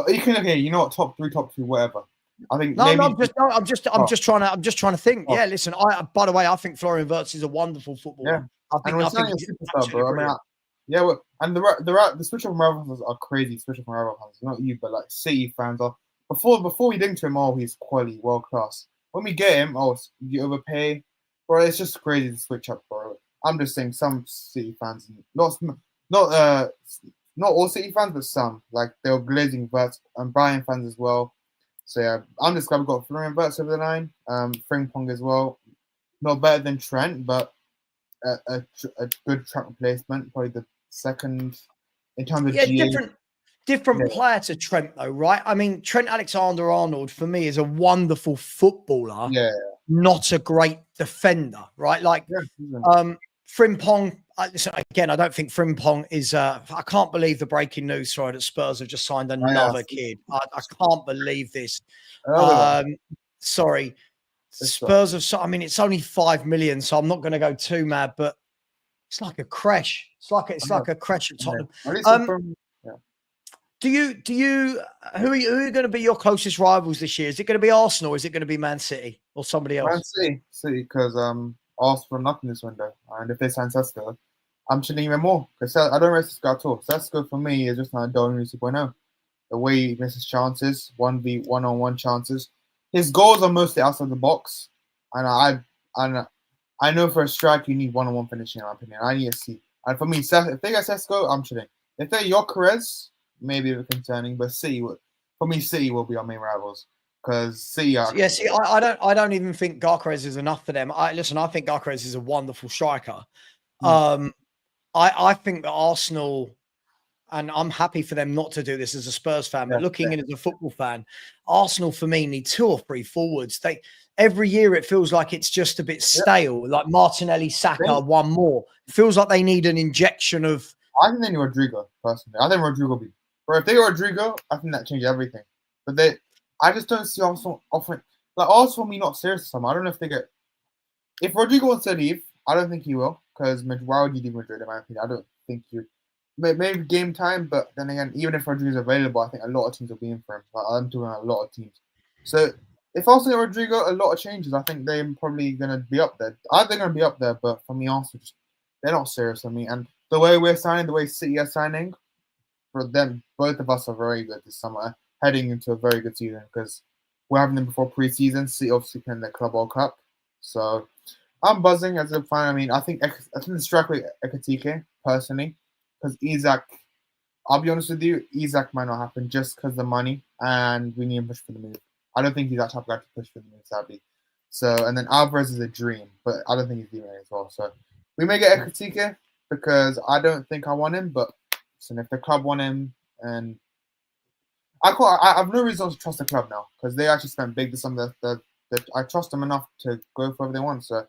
you can. Okay, you know what? Top 3, whatever. I think. No, I'm just trying to think. Oh. Yeah, listen. By the way, I think Florian Wirtz is a wonderful footballer. Yeah, I think he's a superstar, bro. I mean, and the switch from rival fans are crazy. Switch from rival fans, not you, but like City fans are. Before we ding to him, he's quality, world class. When we get him, you overpay, bro. It's just crazy to switch up, bro. I'm just saying, some City fans, not all City fans, but some, like they were glazing Wirtz, and Bayern fans as well. So yeah, I'm just glad we got Florian Wirtz over the line. Frimpong as well, not better than Trent, but a good Trent replacement, probably the second in terms of GA. Different player to Trent though, right? I mean, Trent Alexander-Arnold for me is a wonderful footballer, not a great defender, right? Like Frimpong. Listen, again, I don't think Frimpong is. I can't believe the breaking news. Sorry, that Spurs have just signed another kid. I can't believe this. Sorry, Spurs have. I mean, it's only 5 million, so I'm not going to go too mad, but it's like a crash. It's like a crash at Tottenham. Do you? Who are going to be your closest rivals this year? Is it going to be Arsenal? Or is it going to be Man City or somebody else? Man City, because Arsenal nothing this window, and if they sign Sesko, I'm chilling even more because I don't rate Sesko at all. Sesko for me is just not a Darwin 2.0. The way he misses chances, 1v1-on-1 chances, his goals are mostly outside the box, and I know for a strike you need 1-on-1 finishing. In my opinion, I need to see. And for me, if they get Sesko, I'm chilling. If they're Gyökeres, maybe a bit concerning, but City will be our main rivals. Because City are... Yeah, see, I don't even think Gyökeres is enough for them. I think Gyökeres is a wonderful striker. I think that Arsenal, and I'm happy for them not to do this as a Spurs fan, but looking in as a football fan, Arsenal for me need 2 or 3 forwards. Every year it feels like it's just a bit stale. Like Martinelli, Saka, one more. It feels like they need an injection of... I think they need Rodrigo, personally. I think Rodrigo will be... But if they go Rodrigo, I think that changes everything. But I just don't see Arsenal offering... Like, Arsenal me not serious this summer. I don't know if they get... If Rodrigo wants to leave, I don't think he will. Because why would you leave Madrid, in my opinion? I don't think you... Maybe game time, but then again, even if Rodrigo's available, I think a lot of teams will be in for him. Like, I'm doing a lot of teams. So, if Arsenal get Rodrigo, a lot of changes. I think they're probably going to be up there. I think they're going to be up there, but for me, Arsenal, they're not serious on me. And the way we're signing, the way City are signing, for them, both of us are very good this summer, heading into a very good season because we're having them before pre-season. City obviously playing the Club World Cup, so I'm buzzing as a fan. I mean, I think the striker Ekatike personally, because Isak. I'll be honest with you, Isak might not happen just because of the money, and we need to push for the move. I don't think he's that type of guy to push for the move, sadly. So, and then Alvarez is a dream, but I don't think he's doing it as well. So, we may get Ekatike because I don't think I want him, but listen, if the club want him, and I have no reason to trust the club now because they actually spent big to some of the I trust them enough to go for whatever they want. So,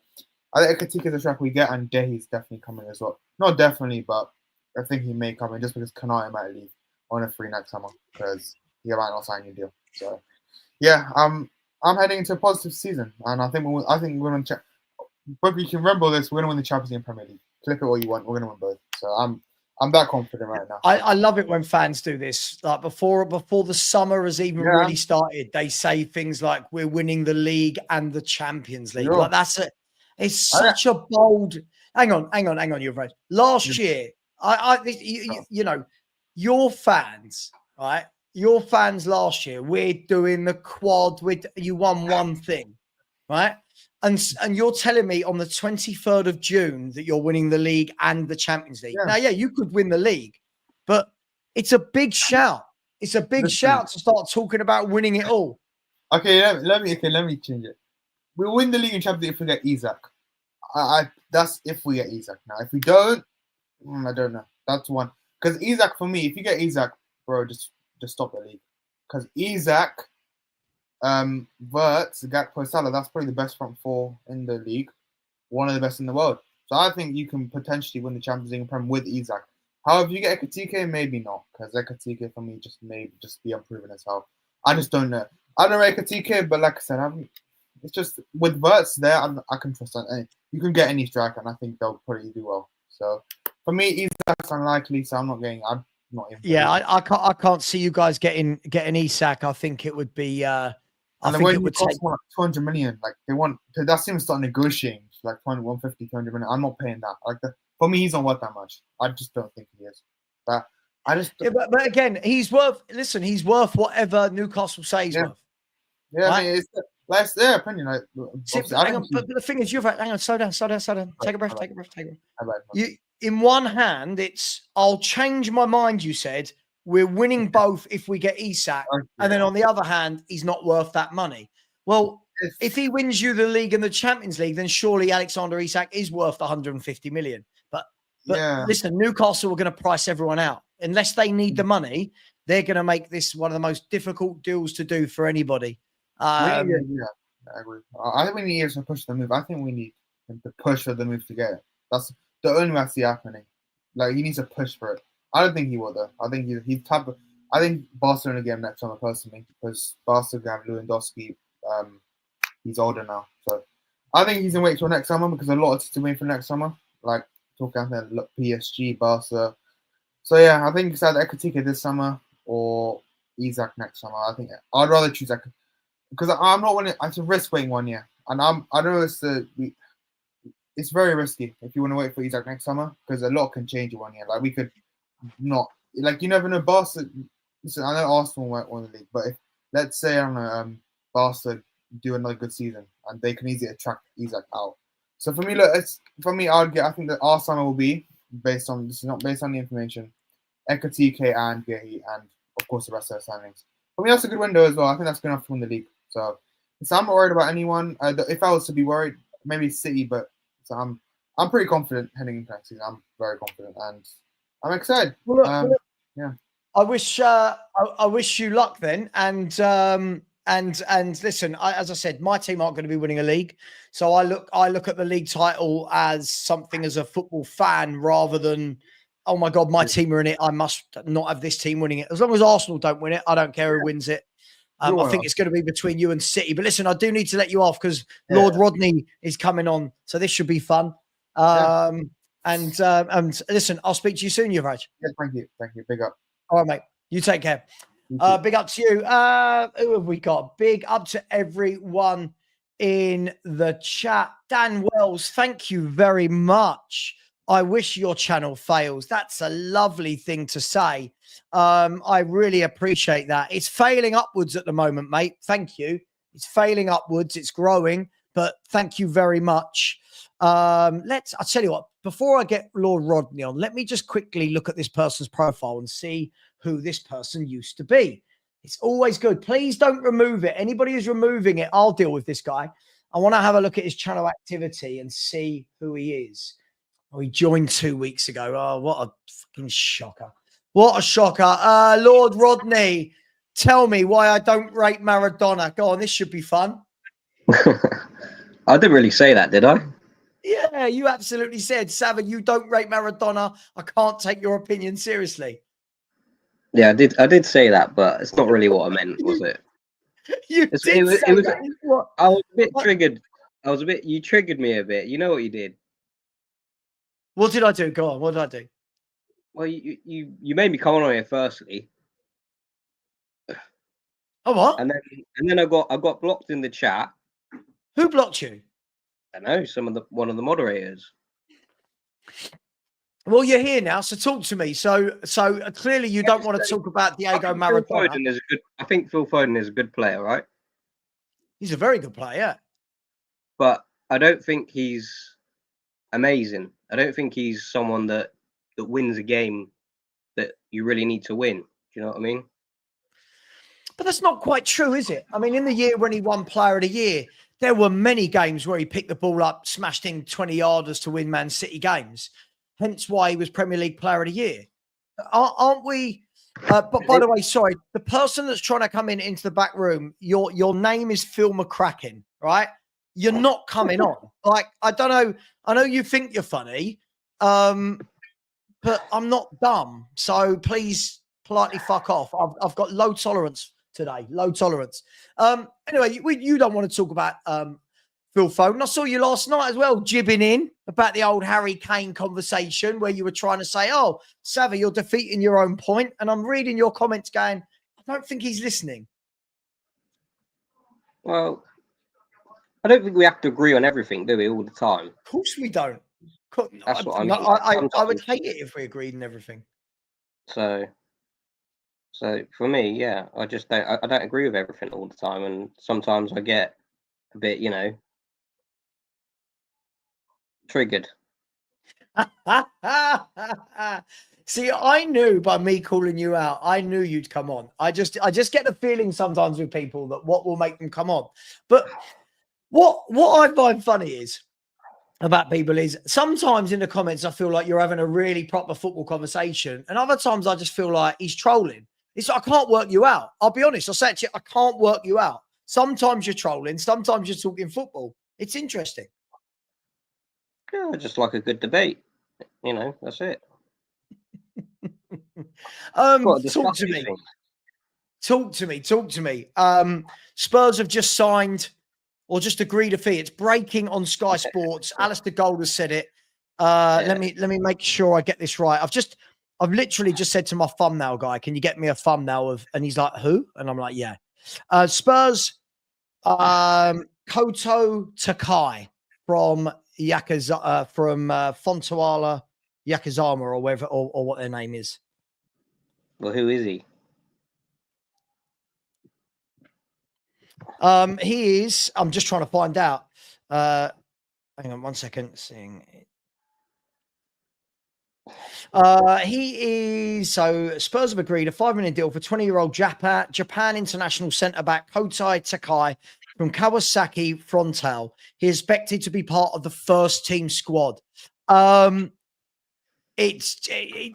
I think Ekatike is the track we get, and Dehi's definitely coming as well. Not definitely, but I think he may come in just because Kanate might leave on a free next summer because he might not sign a deal. So, yeah, I'm heading into a positive season, and I think we're going to. But you can remember this: we're going to win the Champions League and Premier League. Clip it all you want. We're going to win both. So I'm that confident right now. I love it when fans do this. Like before the summer has even really started, they say things like we're winning the league and the Champions League. Like that's it. It's such a bold. Hang on, you're right. Last year, you know, your fans, right? Your fans last year, we're doing the quad. You won one thing, right? And you're telling me on the 23rd of June that you're winning the league and the Champions League. Now, you could win the league, but it's a big shout. It's a big shout to start talking about winning it all. Okay, let me change it. We'll win the league and Champions League if we get Isak. That's if we get Isak. Now, if we don't, I don't know. That's one. Because Isak, for me, if you get Isak, bro, just stop the league. Because Isak, Wirtz, Gakpo, Salah, that's probably the best front four in the league. One of the best in the world. So I think you can potentially win the Champions League and Prem with Isak. However, if you get Ekatike, maybe not. Because Ekatike, for me, may just be unproven as hell. I just don't know. I don't know Ekatike, but like I said, it's just with Wirtz there, I can trust that. You can get any striker, and I think they'll probably do well. So for me, Isak's unlikely. So I'm not even. Yeah, I can't see you guys getting Isak. I think it would be. I think it would cost take 200 million. Like they want that seems to start negotiating like 150, 200 million. I'm not paying that. For me, he's not worth that much. I just don't think he is. But I just. Yeah, but again, he's worth. Listen, he's worth whatever Newcastle say he's worth. Yeah, right? I mean, it's their opinion. Like, hang on, but the thing is, hang on, slow down. Take a breath. In one hand, it's I'll change my mind. You said we're winning both if we get Isak, and then on the other hand, he's not worth that money. Well, if he wins you the league and the Champions League, then surely Alexander Isak is worth 150 million. But listen, Newcastle are going to price everyone out unless they need the money. They're going to make this one of the most difficult deals to do for anybody. I agree. I think we need to push the move. I think we need him to push for the move to get it. That's the only way I see happening. Like he needs to push for it. I don't think he will though. I think he's type of. I think Barcelona get him next summer personally because Barcelona have Lewandowski. He's older now, so I think he's gonna wait till next summer because a lot is to win for next summer. Like talking about PSG, Barca. So yeah, I think it's either Ekatike this summer or Isak next summer. I think I'd rather choose Ekatike. Because I'm not winning. It's a risk waiting 1 year, and I know it's very risky if you want to wait for Isak next summer because a lot can change in 1 year. Like we could not, like you never know. Barca. Listen, I know Arsenal won't win the league, but if let's say I don't know, Barca do another good season and they can easily attract Isak out. So for me, look, I think that our summer will be based on this is not based on the information, Ekatike and Gehi, and of course the rest of the signings. For me, that's a good window as well. I think that's good enough to win the league. So I'm not worried about anyone. If I was to be worried, maybe City, but I'm pretty confident heading into next season. I'm very confident and I'm excited. Well, look, yeah. I wish you luck then. And listen, as I said, my team aren't going to be winning a league. So I look at the league title as something as a football fan rather than, oh my God, my team are in it. I must not have this team winning it. As long as Arsenal don't win it, I don't care who wins it. I think it's going to be between you and City. But listen, I do need to let you off because Lord Rodney is coming on. So this should be fun. And listen, I'll speak to you soon, Yuvraj. Yeah, thank you. Big up. All right, mate. You take care. Big up to you. Who have we got? Big up to everyone in the chat. Dan Wells, thank you very much. I wish your channel fails. That's a lovely thing to say. I really appreciate that. It's failing upwards at the moment, mate. Thank you. It's failing upwards. It's growing. But thank you very much. I'll tell you what, before I get Lord Rodney on, let me just quickly look at this person's profile and see who this person used to be. It's always good. Please don't remove it. Anybody who's removing it, I'll deal with this guy. I want to have a look at his channel activity and see who he is. Oh, he joined 2 weeks ago. Oh, what a fucking shocker. What a shocker. Lord Rodney, tell me why I don't rate Maradona. Go on, this should be fun. I didn't really say that, did I? Yeah, you absolutely said, Savva, you don't rate Maradona. I can't take your opinion seriously. Yeah, I did say that, but it's not really what I meant, was it? You It did was, say that. What? I was a bit triggered. You triggered me a bit. You know what you did? What did I do? Go on. What did I do? Well, you made me come on here firstly. Oh, what? And then I got blocked in the chat. Who blocked you? I know one of the moderators. Well, you're here now, so talk to me. So clearly you don't want to talk about Diego Maradona. I think Phil Foden is a good player, right? He's a very good player. But I don't think he's amazing. I don't think he's someone that wins a game that you really need to win. Do you know what I mean? But that's not quite true, is it? I mean, in the year when he won Player of the Year, there were many games where he picked the ball up, smashed in 20-yarders to win Man City games. Hence why he was Premier League Player of the Year. Aren't we? But by the way, sorry, the person that's trying to come into the back room, your name is Phil McCracken, right? You're not coming on. Like, I don't know. I know you think you're funny, but I'm not dumb. So please politely fuck off. I've got low tolerance today. Low tolerance. Anyway, you don't want to talk about Phil Foden. I saw you last night as well, jibbing in about the old Harry Kane conversation where you were trying to say, oh, Savva, you're defeating your own point. And I'm reading your comments going, I don't think he's listening. Well, I don't think we have to agree on everything, do we, all the time? Of course we don't. That's what I mean. I would hate it if we agreed on everything. So for me, yeah, I don't agree with everything all the time, and sometimes I get a bit, triggered. See, I knew by me calling you out, I knew you'd come on. I just get the feeling sometimes with people that what will make them come on. But what I find funny is about people is sometimes in the comments, I feel like you're having a really proper football conversation. And other times I just feel like he's trolling. I can't work you out. I'll be honest. I'll say it to you, I can't work you out. Sometimes you're trolling. Sometimes you're talking football. It's interesting. Yeah, I just like a good debate. That's it. Talk to me. Spurs have just signed or just agreed a fee. It's breaking on Sky Sports. Alistair Gold has said it. Let me make sure I get this right. I've literally just said to my thumbnail guy, can you get me a thumbnail of, and he's like, who? And I'm like, yeah. Spurs, Koto Takai from Fontawala Yakizama or whatever, or what their name is. Well, who is he? He is. I'm just trying to find out. Hang on 1 second. Seeing it. He is. So Spurs have agreed a $5 million deal for 20-year-old Japan international centre back Kotai Takai from Kawasaki Frontale. He is expected to be part of the first team squad. It's I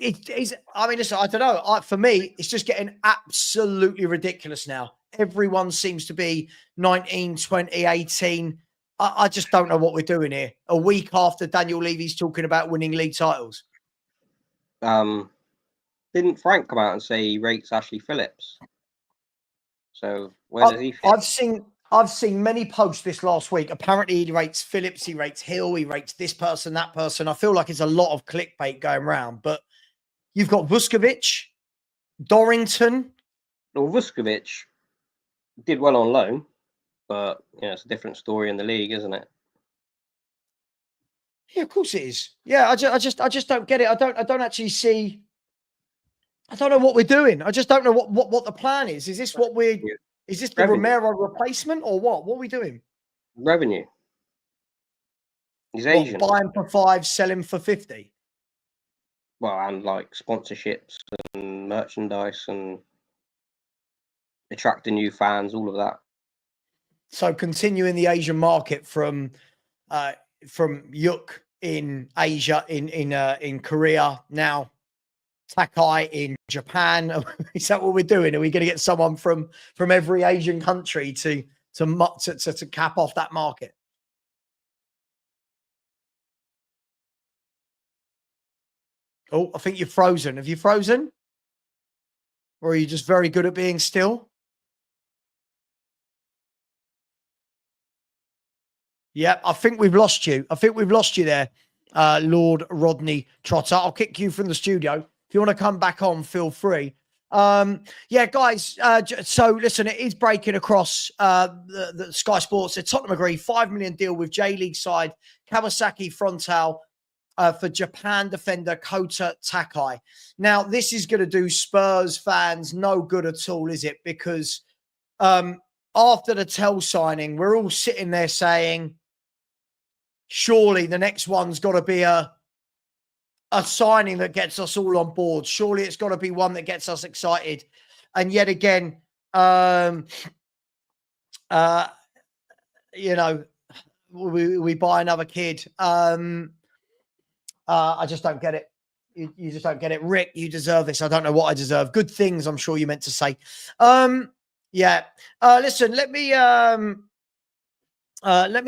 mean, listen, I don't know. For me, it's just getting absolutely ridiculous now. Everyone seems to be 19, 20, 18. I just don't know what we're doing here. A week after Daniel Levy's talking about winning league titles. Didn't Frank come out and say he rates Ashley Phillips? So where does he fit? I've seen many posts this last week. Apparently he rates Phillips, he rates Hill, he rates this person, that person. I feel like it's a lot of clickbait going around, but you've got Vuskovic, Dorrington. Well, Vuskovic did well on loan, but it's a different story in the league, isn't it? Yeah, of course it is. Yeah, I just don't get it. I don't actually see. I don't know what we're doing. I just don't know what the plan is. Is this what we're Is this the Revenue. Romero replacement or what? What are we doing? Revenue. He's What, Asian. buy him for 5, sell him for 50? Well, and like sponsorships and merchandise and attracting new fans, all of that. So continuing the Asian market from Yuk in Asia, in Korea, now Takai in Japan. Is that what we're doing? Are we going to get someone from every Asian country to cap off that market? Oh, I think you're frozen. Have you frozen? Or are you just very good at being still? Yeah, I think we've lost you. I think we've lost you there, Lord Rodney Trotter. I'll kick you from the studio. If you want to come back on, feel free. Yeah, guys. So listen, it is breaking across the Sky Sports. Tottenham agree $5 million deal with J League side Kawasaki Frontale for Japan defender Kota Takai. Now, this is going to do Spurs fans no good at all, is it? Because after the Tell signing, we're all sitting there saying, surely the next one's got to be a signing that gets us all on board. Surely it's got to be one that gets us excited. And yet again, you know, we buy another kid. I just don't get it. You just don't get it. Rick, you deserve this. I don't know what I deserve. Good things, I'm sure you meant to say. Yeah. Listen, let me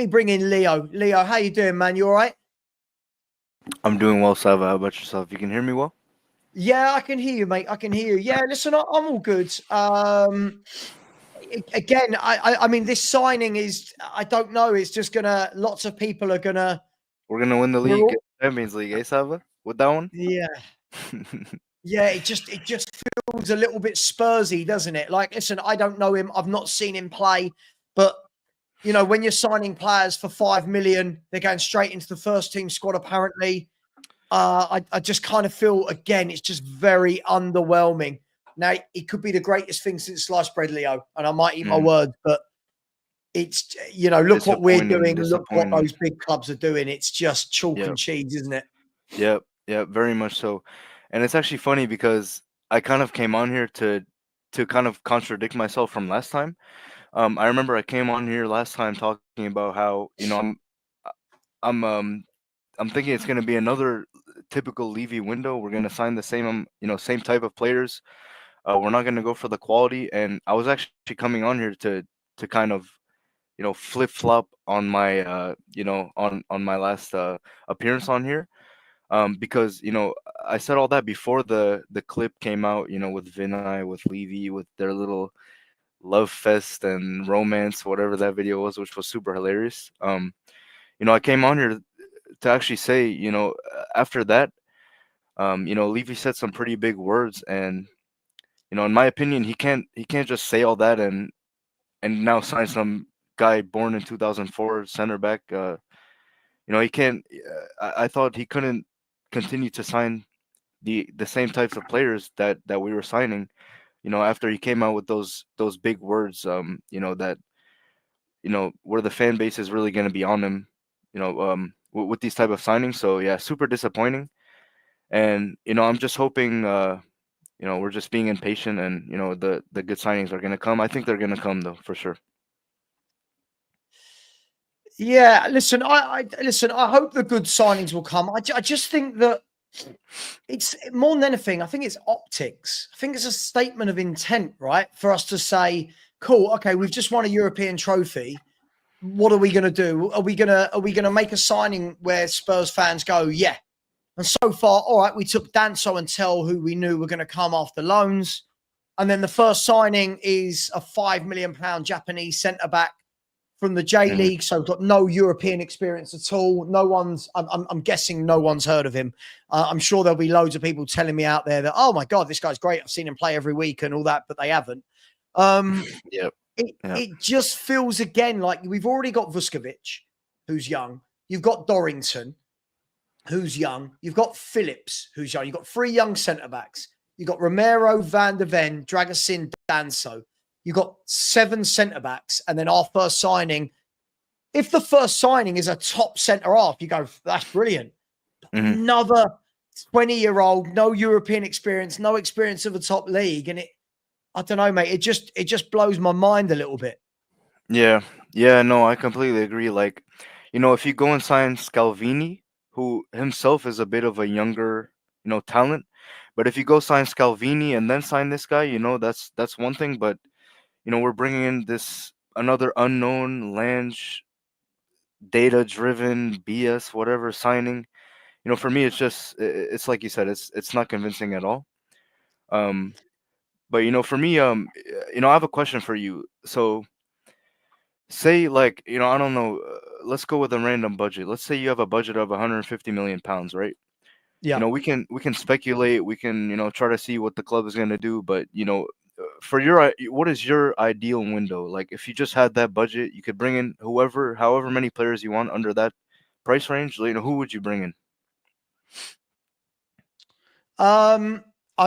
bring in Leo. Leo, how you doing, man? You all right? I'm doing well, Savva. How about yourself? You can hear me well? Yeah, I can hear you, mate. I can hear you. Yeah, listen, I'm all good. Again, I mean, this signing is, I don't know. It's just gonna, lots of people are gonna. We're gonna win the We're league, all- Champions League, eh, Savva? With that one? Yeah. Yeah, it just feels a little bit Spursy, doesn't it? Like, listen, I don't know him. I've not seen him play, but you know, when you're signing players for 5 million, they're going straight into the first team squad. Apparently, I just kind of feel again, it's just very underwhelming. Now, it could be the greatest thing since sliced bread, Leo, and I might eat my words, but it's, you know, look what we're doing, look what those big clubs are doing. It's just chalk and cheese, isn't it? Yep, very much so. And it's actually funny because I kind of came on here to kind of contradict myself from last time. I remember I came on here last time talking about how, you know, I'm thinking it's going to be another typical Levy window. We're going to sign the same, you know, same type of players. We're not going to go for the quality. And I was actually coming on here to kind of, you know, flip flop on my, you know, on my last appearance on here. Because, you know, I said all that before the clip came out, you know, with Vinay, with Levy, with their little love fest and romance, whatever that video was, which was super hilarious. You know, I came on here to actually say, you know, after that, you know, Levy said some pretty big words, and you know, in my opinion, he can't just say all that and now sign some guy born in 2004 center back. You know, he can't. I thought he couldn't continue to sign the same types of players that we were signing. You know, after he came out with those big words, you know, that, you know, where the fan base is really going to be on him, you know, with these type of signings. So yeah, super disappointing. And you know, I'm just hoping, you know, we're just being impatient, and you know, the good signings are going to come. I think they're going to come though, for sure. Yeah, listen, I hope the good signings will come. I just think that it's more than anything, I think it's optics. I think it's a statement of intent, right? For us to say, cool, okay, we've just won a European trophy. What are we going to do? Are we going to make a signing where Spurs fans go, yeah. And so far, all right, we took Danso and Tell, who we knew were going to come after loans. And then the first signing is a £5 million Japanese centre-back from the J League, so got no European experience at all. No one's, I'm guessing no one's heard of him. I'm sure there'll be loads of people telling me out there that, oh my God, this guy's great. I've seen him play every week and all that, but they haven't. It just feels again like we've already got Vuskovic, who's young. You've got Dorrington, who's young. You've got Phillips, who's young. You've got 3 young centre backs. You've got Romero, Van der Ven, Dragusin, Danso. You've got 7 centre backs, and then our first signing. If the first signing is a top centre half, you go, that's brilliant. Mhm. Another 20-year-old, no European experience, no experience of a top league, and I don't know, mate. It just blows my mind a little bit. Yeah, yeah, no, I completely agree. Like, if you go and sign Scalvini, who himself is a bit of a younger, talent, but if you go sign Scalvini and then sign this guy, that's one thing. But we're bringing in this another unknown Lange, data-driven BS, whatever signing. For me, it's like you said, it's not convincing at all. Um, but for me, I have a question for you. So say like I don't know, let's go with a random budget. Let's say you have a budget of 150 million pounds, right? Yeah. We can speculate, we can try to see what the club is going to do, but for what is your ideal window? Like if you just had that budget, you could bring in however many players you want under that price range. Who would you bring in? I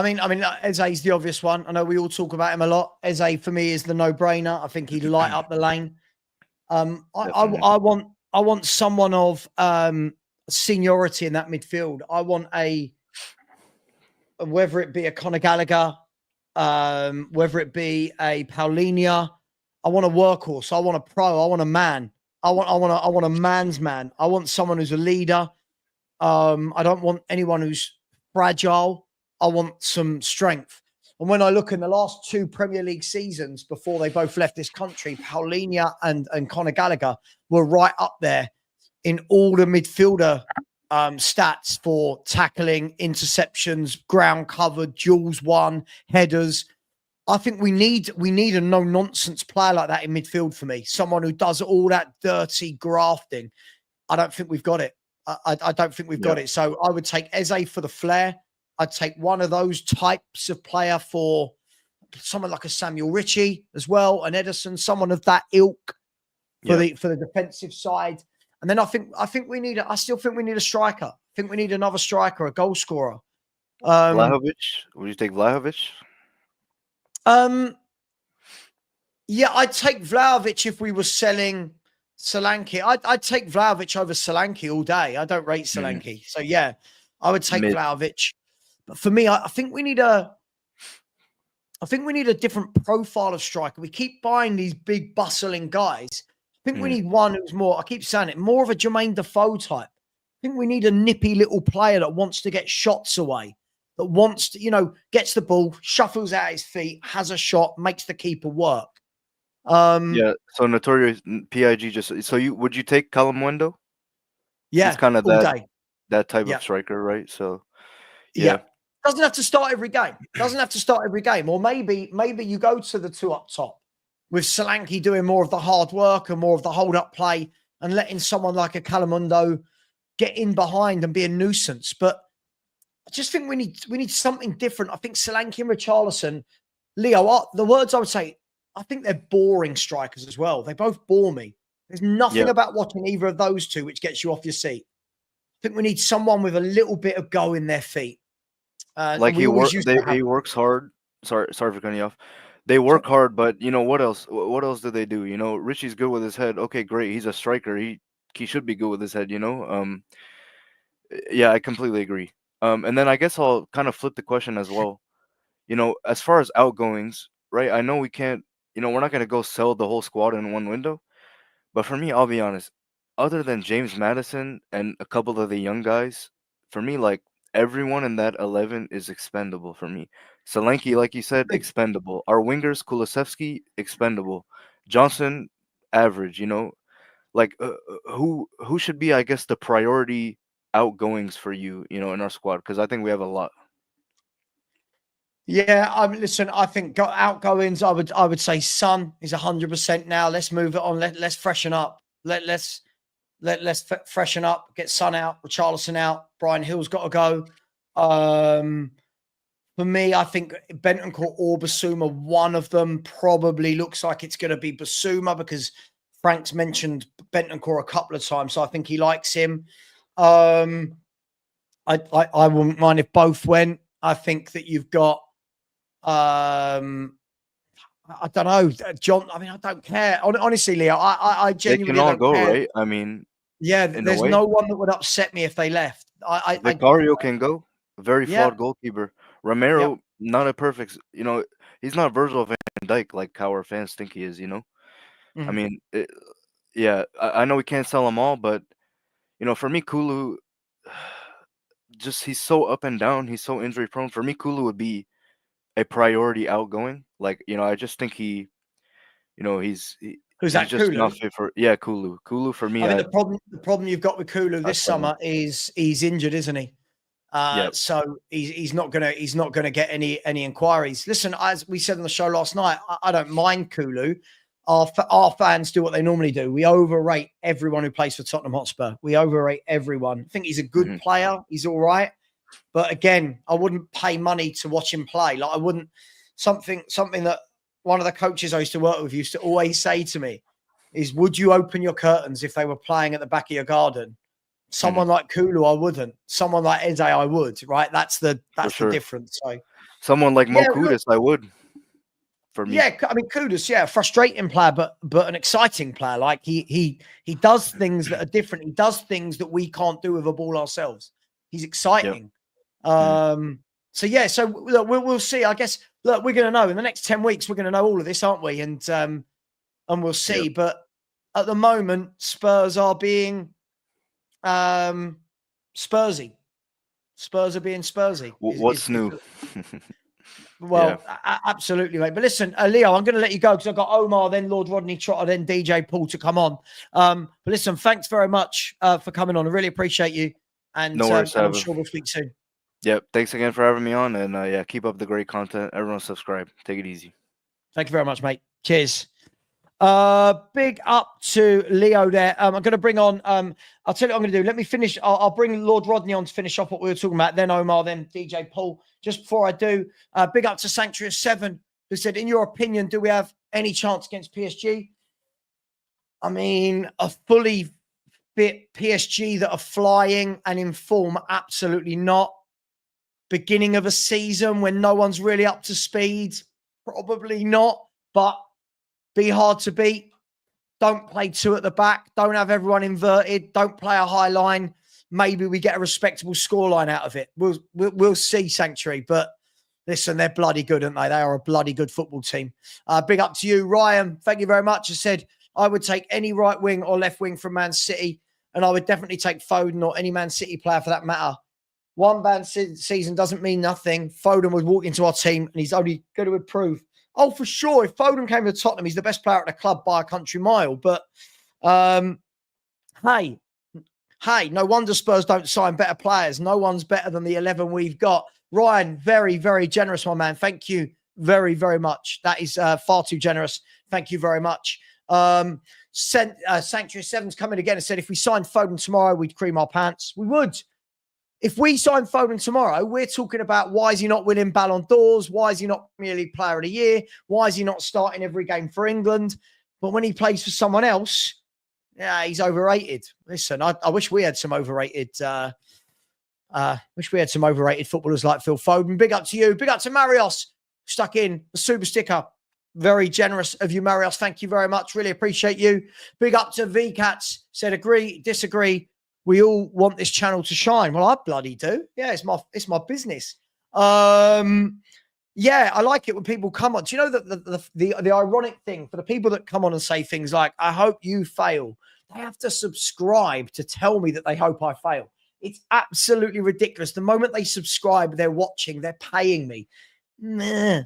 mean, Eze's the obvious one. I know we all talk about him a lot. Eze for me is the no-brainer. I think he'd light up the lane. Definitely. I want someone of seniority in that midfield. I want whether it be a Conor Gallagher, whether it be a Paulinho. I want a workhorse. I want a pro. I want a man. I want a man's man. I want someone who's a leader. I don't want anyone who's fragile. I want some strength. And when I look in the last 2 Premier League seasons before they both left this country, Paulinho and Conor Gallagher were right up there in all the midfielder stats for tackling, interceptions, ground covered, duels won, headers. I think we need a no-nonsense player like that in midfield for me. Someone who does all that dirty grafting. I don't think we've got it. I don't think we've got it. So I would take Eze for the flair. I'd take one of those types of player for someone like a Samuel Ritchie as well, an Edison, someone of that ilk for the defensive side. And then I still think we need a striker. I think we need another striker, a goal scorer. Vlahovic? Would you take Vlahovic? Yeah, I'd take Vlahovic if we were selling Solanke. I'd take Vlahovic over Solanke all day. I don't rate Solanke. So yeah, I would take Vlahovic. But for me, I think we need a different profile of striker. We keep buying these big bustling guys. I think we need one who's more, I keep saying it, more of a Jermaine Defoe type. I think we need a nippy little player that wants to get shots away, that wants to, gets the ball, shuffles out his feet, has a shot, makes the keeper work. Yeah, so Notorious PIG would you take Calamundo? Yeah, He's kind of all day. that type of striker, right? So yeah. Doesn't have to start every game. Or maybe you go to the 2 up top with Solanke doing more of the hard work and more of the hold-up play and letting someone like a Calamundo get in behind and be a nuisance. But I just think we need something different. I think Solanke and Richarlison, Leo, the words I would say, I think they're boring strikers as well. They both bore me. There's nothing about watching either of those two which gets you off your seat. I think we need someone with a little bit of go in their feet. Like he works hard. Sorry for cutting you off. They work hard, but what else? What else do they do? Richie's good with his head. Okay, great. He's a striker. He should be good with his head. Yeah, I completely agree. And then I guess I'll kind of flip the question as well. As far as outgoings, right? I know we can't. We're not gonna go sell the whole squad in one window. But for me, I'll be honest. Other than James Madison and a couple of the young guys, for me, like everyone in that 11 is expendable for me. Solanke, like you said, expendable. Our wingers, Kulusevski, expendable. Johnson, average. Like who should be, I guess, the priority outgoings for you, in our squad? Because I think we have a lot. Yeah, listen, I think outgoings, I would say Son is 100% now. Let's move it on. Let's freshen up. Let's freshen up. Get Son out, Richarlison out. Brian Hill's got to go. For me, I think Bentancur or Basuma, one of them probably looks like it's going to be Basuma because Frank's mentioned Bentancur a couple of times, so I think he likes him. I wouldn't mind if both went. I think that you've got, I I don't know, John. I mean, I don't care. Honestly, Leo, I They genuinely can all don't go, care. right? I mean, Yeah, in a there's way, no one that would upset me if they left. Vicario can go. Very Yeah, flawed goalkeeper. yep. Romero, not a perfect. He's not Virgil van Dijk like how our fans think he is. I Mhm. mean, yeah, I know we can't sell them all, but for me, Kulu, just he's so up and down. He's so injury prone. For me, Kulu would be a priority outgoing. Like, I just think Who's he's that? just not Kulu. fit for Kulu. Kulu for me, I mean, the problem you've got with Kulu I this sell him. summer is he's injured, isn't he? Yep. So he's not gonna get any inquiries. Listen, as we said on the show last night, I don't mind Kulu. Our fans do what they normally do. We overrate everyone who plays for Tottenham Hotspur. We overrate everyone. I think he's a good Mhm. player. He's all right, but again, I wouldn't pay money to watch him play. Like I wouldn't. Something that one of the coaches I used to work with used to always say to me is, "Would you open your curtains if they were playing at the back of your garden?" Someone like Kulu, I wouldn't. Someone like Eze, I would. Right? That's the For sure. difference. So Someone like yeah, Mo look, Kudus, I would. For me, yeah. I mean, Kudus, yeah, frustrating player, but an exciting player. Like he does things that are different. He does things that we can't do with a ball ourselves. He's yep. exciting. Mhm. So yeah, so look, we'll see. I guess look, we're going to know in the next 10 weeks. We're going to know all of this, aren't we? And we'll see. Yep. But at the moment, Spurs are being Spursy. Spurs are being Spursy. What's new? Yeah. Well, absolutely, mate. But listen, Leo, I'm going to let you go because I've got Omar, then Lord Rodney Trotter, then DJ Paul to come on. But listen, thanks very much for coming on. I really appreciate you. And, No worries, and I'm Savva. sure we'll speak soon. Yep. Thanks again for having me on, and yeah, keep up the great content. Everyone, subscribe. Take it easy. Thank you very much, mate. Cheers. Big up to Leo there. I'm going to bring on, I'll tell you what I'm going to do. Let me finish. I'll bring Lord Rodney on to finish off what we were talking about. Then Omar, then DJ Paul. Just before I do, big up to Sanctuary 7, who said, in your opinion, do we have any chance against PSG? I mean, a fully fit PSG that are flying and in form, absolutely not. Beginning of a season when no one's really up to speed, probably not. But be hard to beat. Don't play two at the back. Don't have everyone inverted. Don't play a high line. Maybe we get a respectable scoreline out of it. We'll see, Sanctuary. But listen, they're bloody good, aren't they? They are a bloody good football team. Big up to you, Ryan. Thank you very much. I said I would take any right wing or left wing from Man City, and I would definitely take Foden or any Man City player for that matter. One bad season doesn't mean nothing. Foden would walk into our team, and he's only going to improve. Oh, for sure. If Foden came to Tottenham, he's the best player at the club by a country mile. But hey, no wonder Spurs don't sign better players. No one's better than the 11 we've got. Ryan, very, very generous, my man. Thank you very, very much. That is far too generous. Thank you very much. Sanctuary 7's coming again and said, if we signed Foden tomorrow, we'd cream our pants. We would. If we sign Foden tomorrow, we're talking about why is he not winning Ballon d'Ors? Why is he not Premier League Player of the Year? Why is he not starting every game for England? But when he plays for someone else, yeah, he's overrated. Listen, I wish we had some overrated. Wish we had some overrated footballers like Phil Foden. Big up to you. Big up to Marios. Stuck in the super sticker. Very generous of you, Marios. Thank you very much. Really appreciate you. Big up to VCats. Said agree, disagree. We all want this channel to shine. Well, I bloody do. Yeah, it's my business. Yeah, I like it when people come on. Do you know that the ironic thing for the people that come on and say things like, I hope you fail, they have to subscribe to tell me that they hope I fail. It's absolutely ridiculous. The moment they subscribe, they're watching, they're paying me. Meh.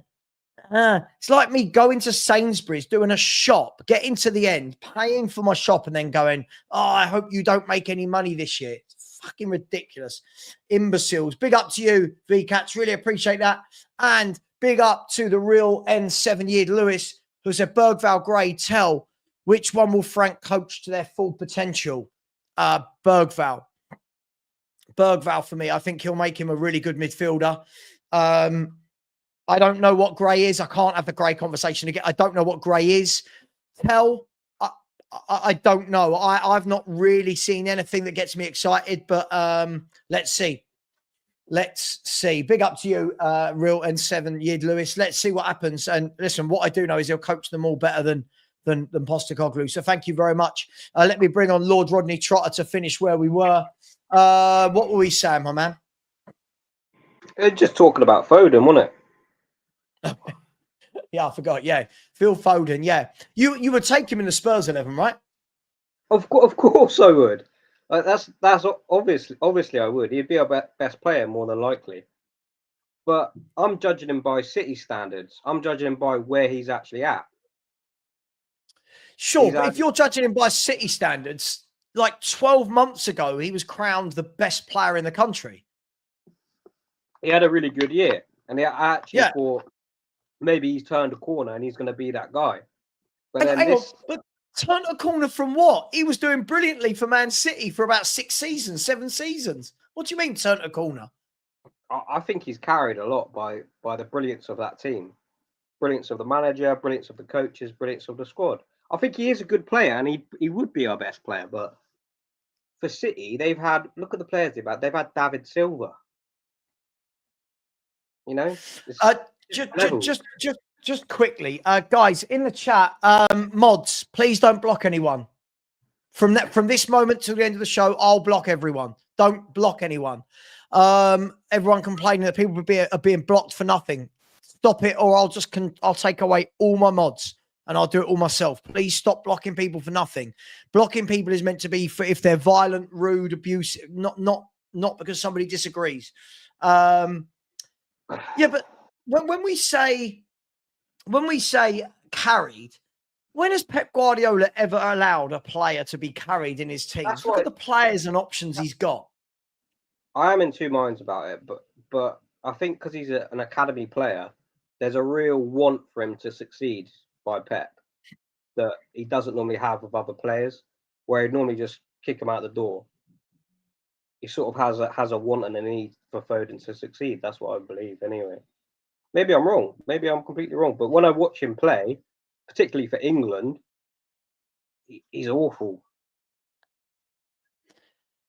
It's like me going to Sainsbury's, doing a shop, getting to the end, paying for my shop, and then going, oh, I hope you don't make any money this year. It's fucking ridiculous. Imbeciles. Big up to you, VCats. Really appreciate that. And big up to the real N7-year Lewis, who said, Bergvall Gray, tell which one will Frank coach to their full potential? Bergvall. Bergvall for me. I think he'll make him a really good midfielder. I don't know what Gray is. I can't have the Gray conversation again. I don't know what Gray is. I don't know. I've not really seen anything that gets me excited, but let's see. Let's see. Big up to you, Real and 7 Yid Lewis. Let's see what happens. And listen, what I do know is he'll coach them all better than Postecoglou. So thank you very much. Let me bring on Lord Rodney Trotter to finish where we were. What were we saying, my man? Just talking about Foden, wasn't it? Yeah, I forgot. Yeah, Phil Foden. Yeah, you would take him in the Spurs 11, right? Of course I would. That's obviously I would. He'd be our best player more than likely. But I'm judging him by City standards. I'm judging him by where he's actually at. Sure, but if you're judging him by City standards, like 12 months ago, he was crowned the best player in the country. He had a really good year, and I actually thought maybe he's turned a corner and he's going to be that guy. But but turned a corner from what? He was doing brilliantly for Man City for about 7 seasons. What do you mean turned a corner? I think he's carried a lot by the brilliance of that team, brilliance of the manager, brilliance of the coaches, brilliance of the squad. I think he is a good player, and he would be our best player. But for City, look at the players they've had. They've had David Silva. You know, just quickly, guys in the chat, mods, please don't block anyone. From this moment to the end of the show, I'll block everyone. Don't block anyone. Everyone complaining that people are being blocked for nothing. Stop it, or I'll take away all my mods and I'll do it all myself. Please stop blocking people for nothing. Blocking people is meant to be for if they're violent, rude, abusive, not because somebody disagrees. Yeah, but when we say carried, when has Pep Guardiola ever allowed a player to be carried in his team? Look at the players and options he's got. I am in two minds about it, but I think because he's an academy player, there's a real want for him to succeed by Pep that he doesn't normally have with other players, where he'd normally just kick him out the door. He sort of has a want and a need for Foden to succeed. That's what I believe, anyway. Maybe I'm wrong. Maybe I'm completely wrong. But when I watch him play, particularly for England, he's awful.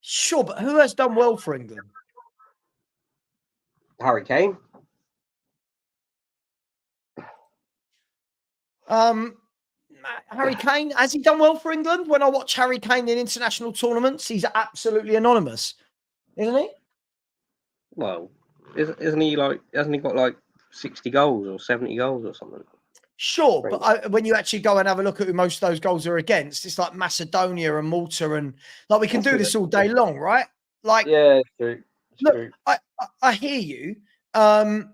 Sure, but who has done well for England? Harry Kane. Harry Kane, has he done well for England? When I watch Harry Kane in international tournaments, he's absolutely anonymous, isn't he? Well, hasn't he got like 60 goals or 70 goals or something? Sure, but when you actually go and have a look at who most of those goals are against, it's like Macedonia and Malta, and like we can do this all day long, right? Like, yeah, it's true. Look, I hear you. I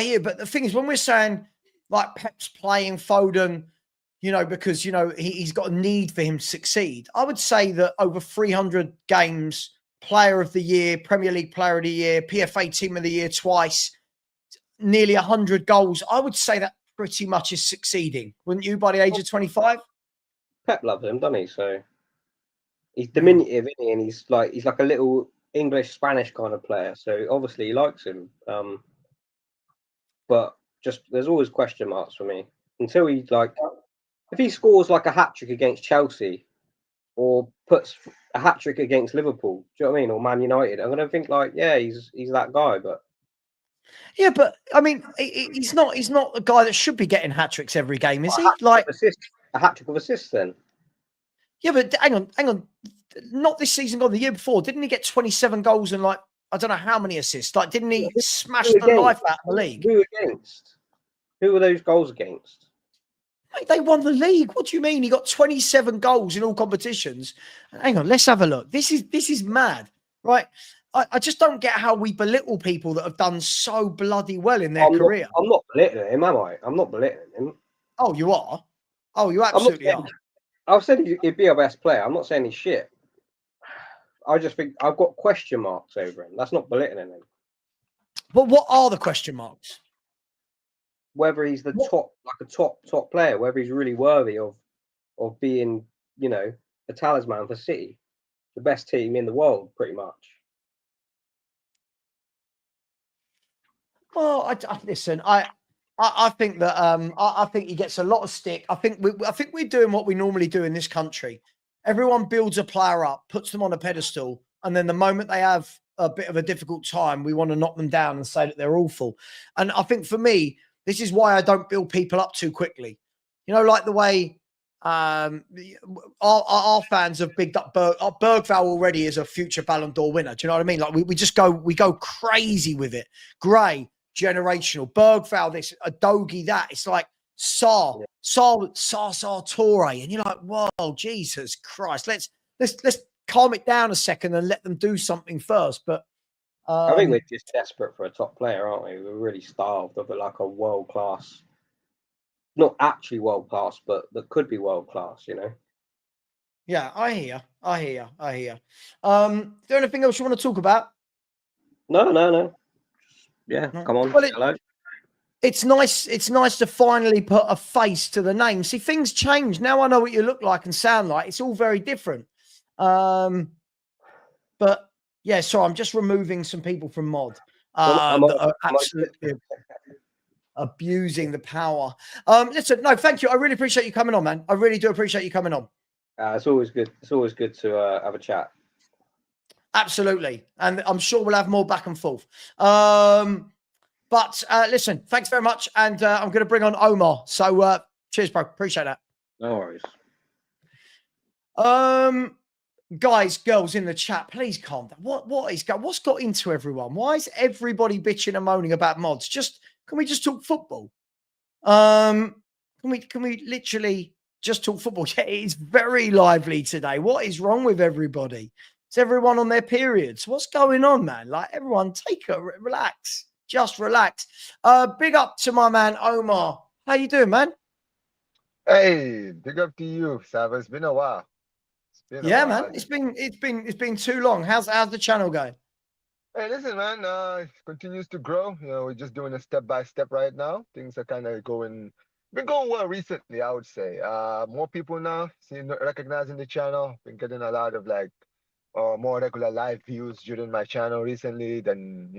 hear, but the thing is, when we're saying like Pep's playing Foden, because he's got a need for him to succeed, I would say that over 300 games, Player of the Year, Premier League Player of the Year, PFA Team of the Year twice, nearly 100 goals. I would say that pretty much is succeeding, wouldn't you? By the age of 25, Pep loves him, doesn't he? So he's diminutive, isn't he? And he's like a little English Spanish kind of player. So obviously he likes him. But just there's always question marks for me until he if he scores like a hat trick against Chelsea or puts a hat trick against Liverpool, do you know what I mean? Or Man United, I'm gonna think he's that guy. But yeah, but I mean, he's not a guy that should be getting hat tricks every game, is he? Like a hat trick of assists, then. Yeah, but hang on, not this season, gone the year before. Didn't he get 27 goals and I don't know how many assists? Like, didn't he smash the life out of the league? Who against? Who were those goals against? Mate, they won the league. What do you mean? He got 27 goals in all competitions. Hang on, let's have a look. This is mad, right? I just don't get how we belittle people that have done so bloody well in their career. I'm not belittling him, am I? I'm not belittling him. Oh, you are? Oh, you absolutely are. I've said he'd be our best player. I'm not saying he's shit. I just think I've got question marks over him. That's not belittling him. But what are the question marks? Whether he's the top player, whether he's really worthy of being, a talisman for City, the best team in the world, pretty much. Well, listen. I think that I think he gets a lot of stick. I think we're doing what we normally do in this country. Everyone builds a player up, puts them on a pedestal, and then the moment they have a bit of a difficult time, we want to knock them down and say that they're awful. And I think for me, this is why I don't build people up too quickly. You know, like the way our fans have bigged up Bergvall already is a future Ballon d'Or winner. Do you know what I mean? Like we go crazy with it. Gray, generational. Bergvall, this, a Dogie, that. It's like Sar Torre, and you're like, whoa, Jesus Christ! Let's calm it down a second and let them do something first. But I think we're just desperate for a top player, aren't we? We're really starved of like a world class. Not actually world class, but that could be world class, you know. Yeah, I hear. Is there anything else you want to talk about? No. Yeah, No. come on. Well, hello. It's nice. It's nice to finally put a face to the name. See, things change. Now I know what you look like and sound like. It's all very different. But yeah, so I'm just removing some people from mod that are absolutely abusing the power. Listen, no, thank you. I really appreciate you coming on, man. I really do appreciate you coming on. It's always good. It's always good to have a chat. Absolutely. And I'm sure we'll have more back and forth. But listen, thanks very much. And I'm going to bring on Omar. So cheers, bro. Appreciate that. No worries. Guys, girls in the chat, please calm down. What's got into everyone? Why is everybody bitching and moaning about mods? Can we just talk football? Can we literally just talk football? Yeah, it's very lively today. What is wrong with everybody? Is everyone on their periods? What's going on, man? Like, everyone, relax. Just relax. Big up to my man Omar. How you doing, man? Hey, big up to you, Savva. It's been a while. Yeah, man. It's been too long. How's the channel going? Hey, listen, man. It continues to grow. You know, we're just doing it step by step right now. Things are kind of been going well recently, I would say. More people now recognizing the channel. Been getting a lot of more regular live views during my channel recently than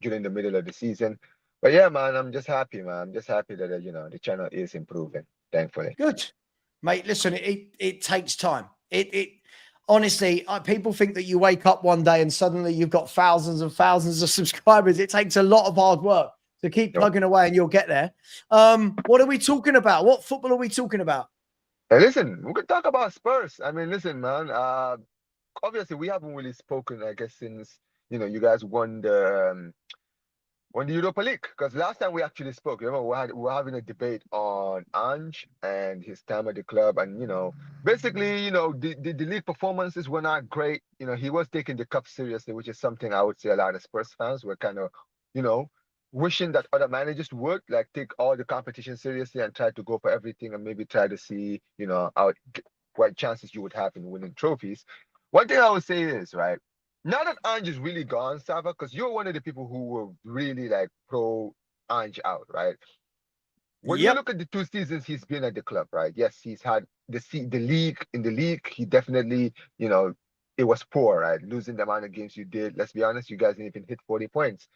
during the middle of the season. But yeah, man, I'm just happy, man. I'm just happy that the channel is improving. Thankfully. Good, mate. Listen, it takes time. It honestly, people think that you wake up one day and suddenly you've got thousands and thousands of subscribers. It takes a lot of hard work. So keep plugging away and you'll get there. What are we talking about? What football are we talking about? Hey, listen, we could talk about Spurs. I mean, listen, man. Obviously, we haven't really spoken, I guess, since you guys won the Europa League. Because last time we actually spoke, remember, we were having a debate on Ange and his time at the club, and basically, the league performances were not great. He was taking the cup seriously, which is something I would say a lot of Spurs fans were kind of, wishing that other managers would take all the competition seriously and try to go for everything and maybe try to see, what chances you would have in winning trophies. One thing I would say is, right, now that Ange is really gone, Savva, because you're one of the people who were really pro Ange out, right? When you look at the 2 seasons he's been at the club, right? Yes, he's had the league. In the league, he definitely, it was poor, right? Losing the amount of games you did. Let's be honest, you guys didn't even hit 40 points,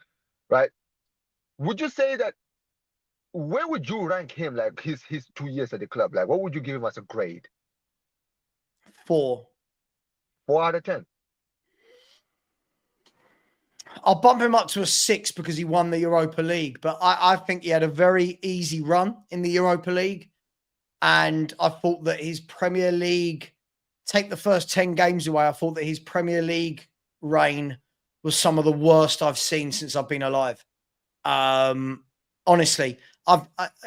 right? Would you say that, where would you rank him, his 2 years at the club? What would you give him as a grade? 4. 4 out of 10. I'll bump him up to a 6 because he won the Europa League. But I think he had a very easy run in the Europa League. And I thought that his Premier League, take the first 10 games away, I thought that his Premier League reign was some of the worst I've seen since I've been alive. Honestly,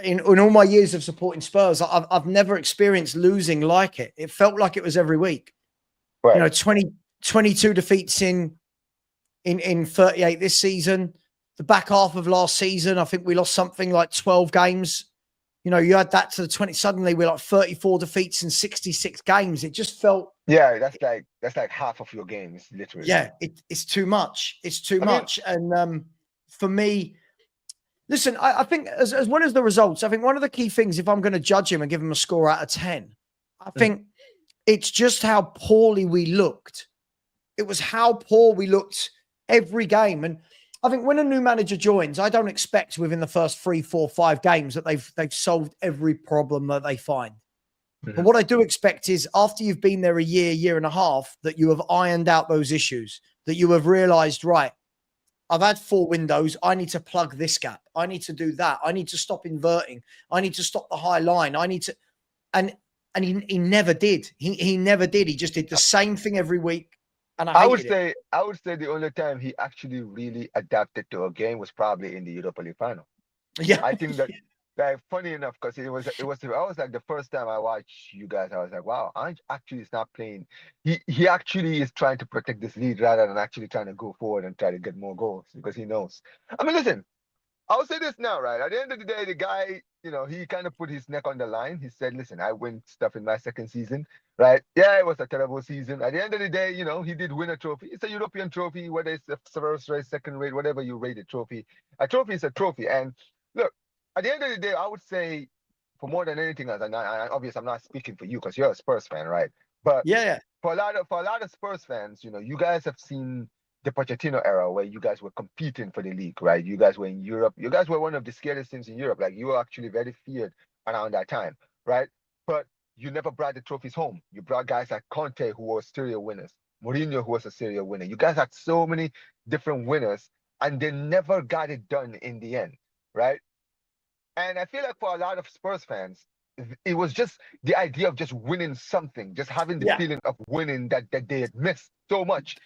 in all my years of supporting Spurs, I've never experienced losing like it. It felt like it was every week. Right. 22 defeats in 38 this season. The back half of last season, I think we lost something like 12 games. You add that to the 20. Suddenly we're 34 defeats in 66 games. It just felt. Yeah, that's like half of your games, literally. Yeah, it's too much. It's too much. And for me, listen, I think as well as the results, I think one of the key things, if I'm going to judge him and give him a score out of 10, I think it's just how poorly we looked. It was how poor we looked every game. And I think when a new manager joins, I don't expect within the first 3, 4, 5 games that they've solved every problem that they find. But what I do expect is after you've been there a year and a half, that you have ironed out those issues, that you have realised, right, I've had 4 windows. I need to plug this gap. I need to do that. I need to stop inverting. I need to stop the high line. I need to, and he never did. He never did. He just did the same thing every week, and I hated it. I would say the only time he actually really adapted to a game was probably in the Europa League final. Yeah, I think that, like, funny enough, because I was like the first time I watched you guys, I was like, wow, Ange actually is not playing. He actually is trying to protect this lead rather than actually trying to go forward and try to get more goals because he knows. I mean, listen, I'll say this now, right? At the end of the day, the guy, he kind of put his neck on the line. He said, listen, I win stuff in my second season, right? Yeah, it was a terrible season. At the end of the day, he did win a trophy. It's a European trophy, whether it's a first rate, second rate, whatever you rate a trophy. A trophy is a trophy. And look, at the end of the day, I would say, for more than anything else, and obviously I'm not speaking for you because you're a Spurs fan, right? But yeah. for a lot of Spurs fans, you guys have seen the Pochettino era where you guys were competing for the league, right? You guys were in Europe. You guys were one of the scariest teams in Europe. Like, you were actually very feared around that time, right? But you never brought the trophies home. You brought guys like Conte, who were serial winners, Mourinho, who was a serial winner. You guys had so many different winners, and they never got it done in the end, right? And I feel like for a lot of Spurs fans, it was just the idea of just winning something, just having the feeling of winning that they had missed so much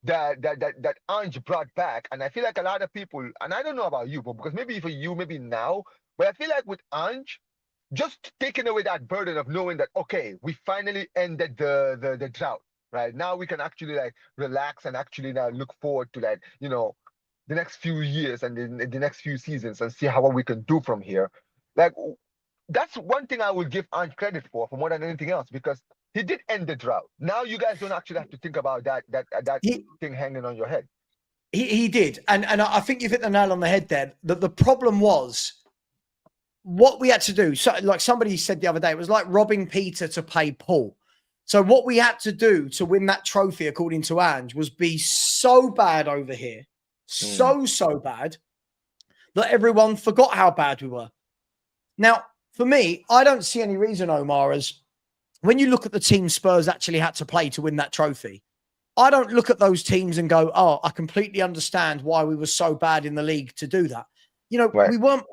that Ange brought back. And I feel like a lot of people, and I don't know about you, but because maybe for you, maybe now, but I feel like with Ange, just taking away that burden of knowing that, okay, we finally ended the drought, right? Now we can actually like relax and actually now look forward to that, the next few years and the next few seasons and see how what we can do from here. Like, that's one thing I would give Ange credit for more than anything else, because he did end the drought. Now you guys don't actually have to think about that thing hanging on your head. He did, and I think you've hit the nail on the head there. The problem was what we had to do. So, like somebody said the other day, it was like robbing Peter to pay Paul. So what we had to do to win that trophy, according to Ange, was be so bad over here, so bad that everyone forgot how bad we were. Now, for me, I don't see any reason, Omar, as when you look at the team Spurs actually had to play to win that trophy, I don't look at those teams and go, oh, I completely understand why we were so bad in the league to do that. Right. We weren't,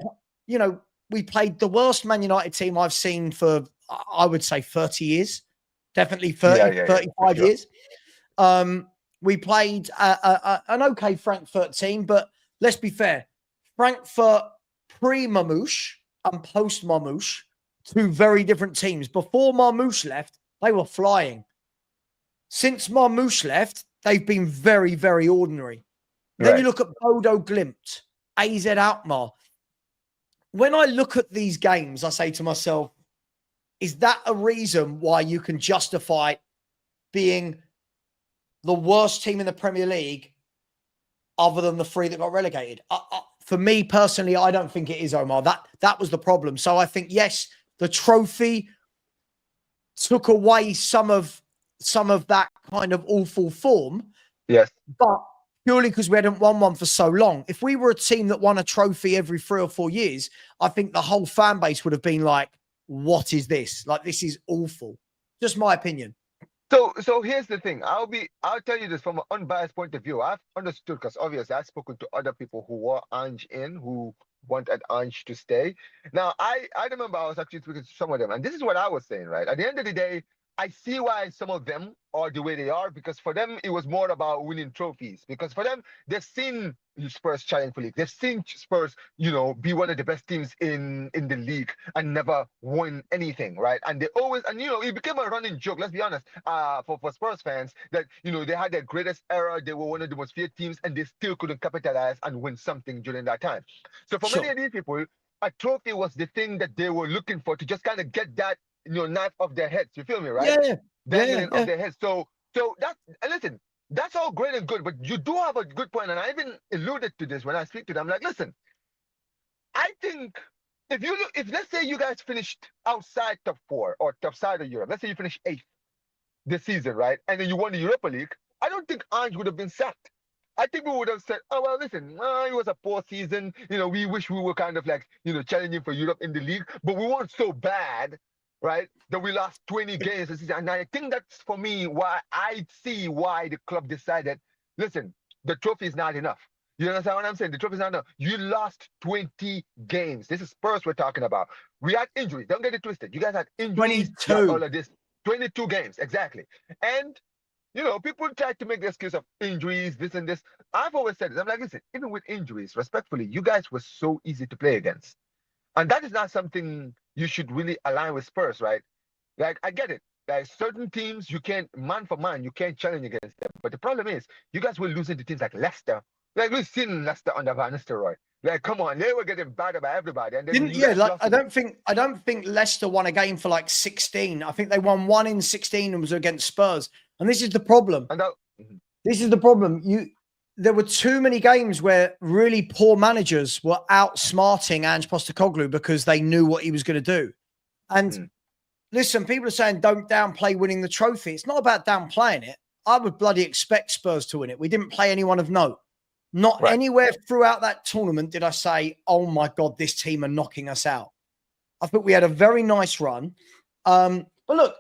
we played the worst Man United team I've seen for, I would say, 30 years. Definitely 35 years. We played an okay Frankfurt team, but let's be fair. Frankfurt pre-Mamouche and post-Mamouche, 2 very different teams. Before Mamouche left, they were flying. Since Mamouche left, they've been very, very ordinary. Then you look at Bodo Glimt, AZ Alkmaar. When I look at these games, I say to myself, is that a reason why you can justify being the worst team in the Premier League other than the 3 that got relegated? For me personally, I don't think it is, Omar. That was the problem. So I think, yes, the trophy took away some of that kind of awful form. Yes. But purely because we hadn't won one for so long. If we were a team that won a trophy every 3 or 4 years, I think the whole fan base would have been like, what is this? Like, this is awful. Just my opinion. So here's the thing. I'll tell you this from an unbiased point of view. I've understood, because obviously I've spoken to other people who were Ange who wanted Ange to stay. Now, I remember I was actually speaking to some of them, and this is what I was saying, right? At the end of the day, I see why some of them are the way they are, because for them, it was more about winning trophies. Because for them, they've seen Spurs challenge for league. They've seen Spurs, be one of the best teams in the league and never won anything, right? And they always, and it became a running joke, let's be honest, for Spurs fans, that, they had their greatest era. They were one of the most feared teams, and they still couldn't capitalize and win something during that time. So for many of these people, a trophy was the thing that they were looking for to just kind of get that, knife off their heads. You feel me, right? Yeah. Dangling off their heads. So that's, and listen, that's all great and good, but you do have a good point, and I even alluded to this when I speak to them. Like, listen, I think if let's say you guys finished outside top 4 or top side of Europe, let's say you finished 8th this season, right? And then you won the Europa League, I don't think Ange would have been sacked. I think we would have said, oh, well, listen, it was a poor season. We wish we were kind of like, challenging for Europe in the league, but we weren't so bad, right, that we lost 20 games this season. And I think that's, for me, why I see why the club decided listen, the trophy is not enough. You understand what I'm saying? The trophy is not enough. You lost 20 games. This is Spurs we're talking about. We had injuries. Don't get it twisted. You guys had injuries. You had 22. all of this. 22 games, exactly. And people try to make the excuse of injuries, this and this. I've always said this. I'm like, listen, even with injuries, respectfully, you guys were so easy to play against. And that is not something you should really align with Spurs, right? Like, I get it. Like, certain teams, you can't, man for man, you can't challenge against them. But the problem is, you guys were losing to teams like Leicester. Like, we've seen Leicester under Van Nistelrooy. Like, come on, they were getting battered by everybody. And then Didn't you yeah? guys Like, lost I don't think Leicester won a game for like 16. I think they won 1 in 16 and was against Spurs. And this is the problem. And that, This is the problem. There were too many games where really poor managers were outsmarting Ange Postecoglou because they knew what he was going to do. And listen, people are saying don't downplay winning the trophy. It's not about downplaying it. I would bloody expect Spurs to win it. We didn't play anyone of note. Not Right. anywhere throughout that tournament did I say, oh my God, this team are knocking us out. I thought we had a very nice run. But look,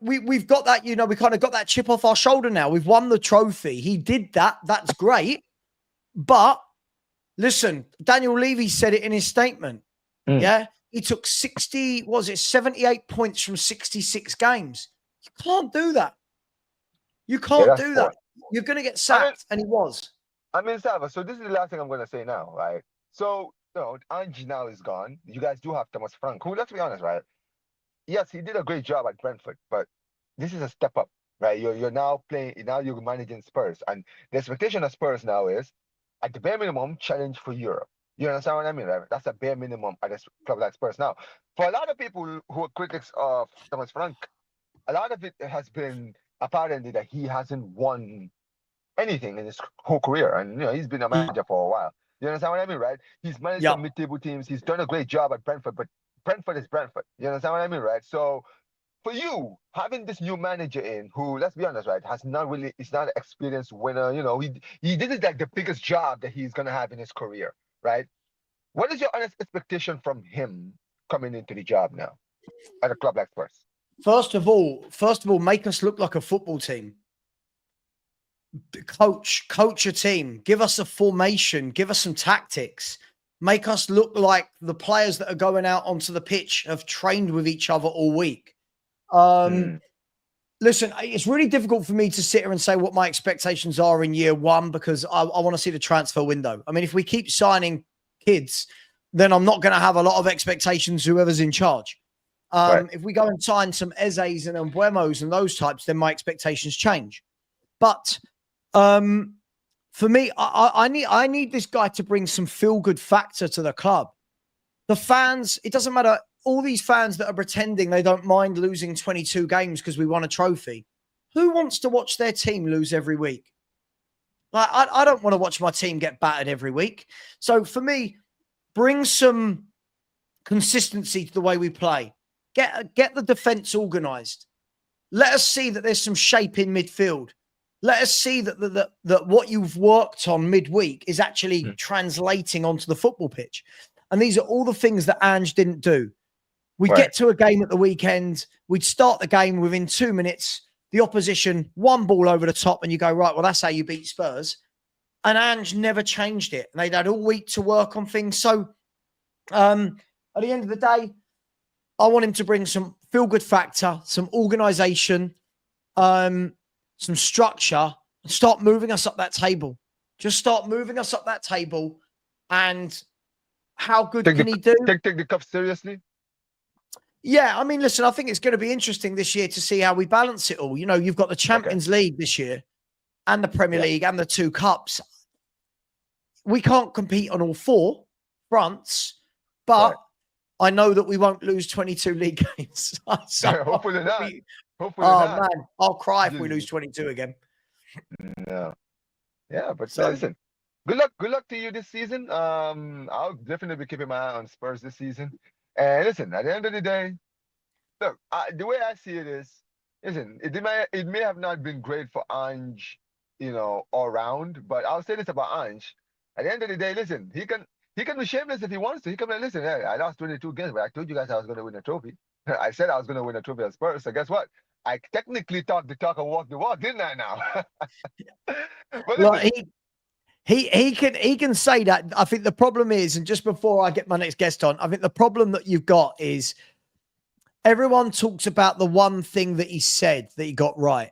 we've got that, we kind of got that chip off our shoulder now. We've won the trophy. He did that. That's great. But listen, Daniel Levy said it in his statement. Yeah. He took 78 points from 66 games. You can't do that. You can't that's do poor. that. You're going to get sacked. And he was. I mean, Savva, so this is the last thing I'm going to say now, right? So, Angie now is gone. You guys do have Thomas Frank, who, let's be honest, right? Yes, he did a great job at Brentford, but this is a step up, right? You're now playing, now you're managing Spurs. And the expectation of Spurs now is, at the bare minimum, challenge for Europe. You understand what I mean, right? That's a bare minimum at a club like Spurs. Now, for a lot of people who are critics of Thomas Frank, a lot of it has been apparently that he hasn't won anything in his whole career. And, he's been a manager for a while. You understand what I mean, right? He's managed some mid-table teams. He's done a great job at Brentford, but Brentford is Brentford. You understand what I mean, right? So for you, having this new manager in who, let's be honest, right, is not an experienced winner. He did it like the biggest job that he's going to have in his career, right? What is your honest expectation from him coming into the job now at a club like Spurs? First of all, make us look like a football team. Coach a team. Give us a formation. Give us some tactics. Make us look like the players that are going out onto the pitch have trained with each other all week. Listen, it's really difficult for me to sit here and say what my expectations are in year one because I want to see the transfer window. I mean, if we keep signing kids, then I'm not going to have a lot of expectations whoever's in charge. Right. If we go and sign some Ezes and Embuemos and those types, then my expectations change. But for me, I need this guy to bring some feel-good factor to the club. The fans, it doesn't matter. All these fans that are pretending they don't mind losing 22 games because we won a trophy. Who wants to watch their team lose every week? Like, I don't want to watch my team get battered every week. So for me, bring some consistency to the way we play. Get the defense organized. Let us see that there's some shape in midfield. Let us see that what you've worked on midweek is actually translating onto the football pitch. And these are all the things that Ange didn't do. We get to a game at the weekend. We'd start the game within 2 minutes. The opposition, one ball over the top, and you go, right, well, that's how you beat Spurs. And Ange never changed it. And they'd had all week to work on things. So at the end of the day, I want him to bring some feel-good factor, some organisation, some structure, and start moving us up that table. Just start moving us up that table. And how good can he do? Take the cup seriously? Yeah, I mean, listen, I think it's going to be interesting this year to see how we balance it all. You've got the Champions League this year and the Premier League and the 2 cups. We can't compete on all 4 fronts, but I know that we won't lose 22 league games. So hopefully not. Hopefully not. Man, I'll cry if we lose 22 again. No. Yeah, but listen, good luck to you this season. I'll definitely be keeping my eye on Spurs this season. And listen, at the end of the day, look, the way I see it is, listen, it may have not been great for Ange, all round, but I'll say this about Ange. At the end of the day, listen, he can be shameless if he wants to. He can be, listen, hey, I lost 22 games, but I told you guys I was going to win a trophy. I said I was going to win a trophy at Spurs, so guess what? I technically talk the talk and walk the walk, didn't I now? But Look, listen, he can say that. I think the problem is, and just before I get my next guest on, I think the problem that you've got is everyone talks about the one thing that he said that he got right.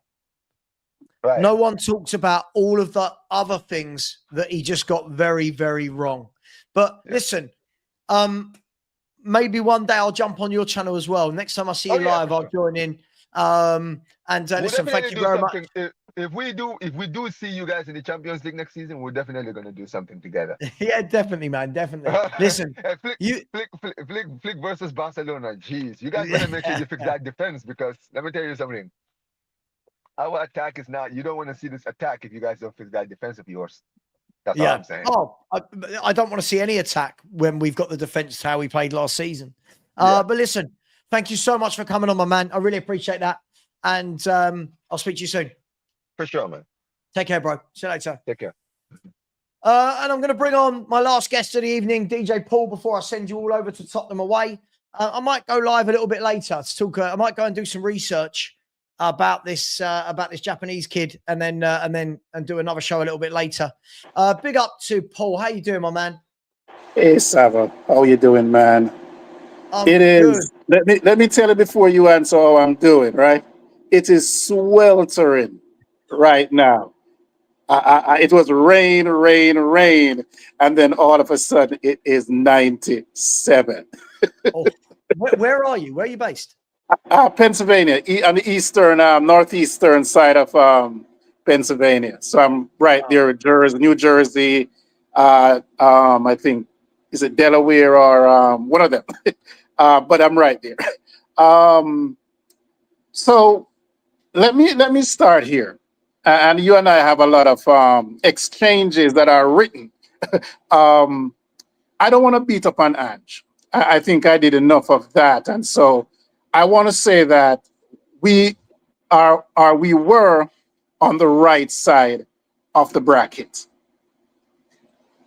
right. No one talks about all of the other things that he just got very, very wrong. But Yeah. listen, maybe one day I'll jump on your channel as well. Next time I see Oh, you yeah, live, for I'll sure. join in. We'll Listen, thank definitely you do very much. something. If we do see you guys in the Champions League next season, we're definitely gonna do something together. Yeah, definitely, man. Definitely. Listen, Hey, you. Flick versus Barcelona. Jeez, you guys better make sure you fix that defense, because let me tell you something. Our attack is not. You don't want to see this attack if you guys don't fix that defense of yours. That's all Yeah. I'm saying. Oh, I don't want to see any attack when we've got the defense how we played last season. Yeah. But listen, thank you so much for coming on, my man. I really appreciate that. And I'll speak to you soon. For sure, man. Take care, bro. See you later. Take care. And I'm going to bring on my last guest of the evening, DJ Paul, before I send you all over to Tottenham away. I might go live a little bit later to talk. I might go and do some research about this Japanese kid, and then do another show a little bit later. Big up to Paul. How you doing, my man? Hey, Savva, how you doing, man? I'm It is. good. Let me tell you before you answer how I'm doing. Right? It is sweltering right now. It was rain, and then all of a sudden it is 97. Oh, where are you? Where are you based? Pennsylvania, on the eastern, northeastern side of Pennsylvania. So I'm right there with Jersey, New Jersey. I think, is it Delaware or one of them? But I'm right there. So let me start here. And you and I have a lot of exchanges that are written. I don't want to beat up on Ange. I think I did enough of that, and so I want to say that we were on the right side of the bracket.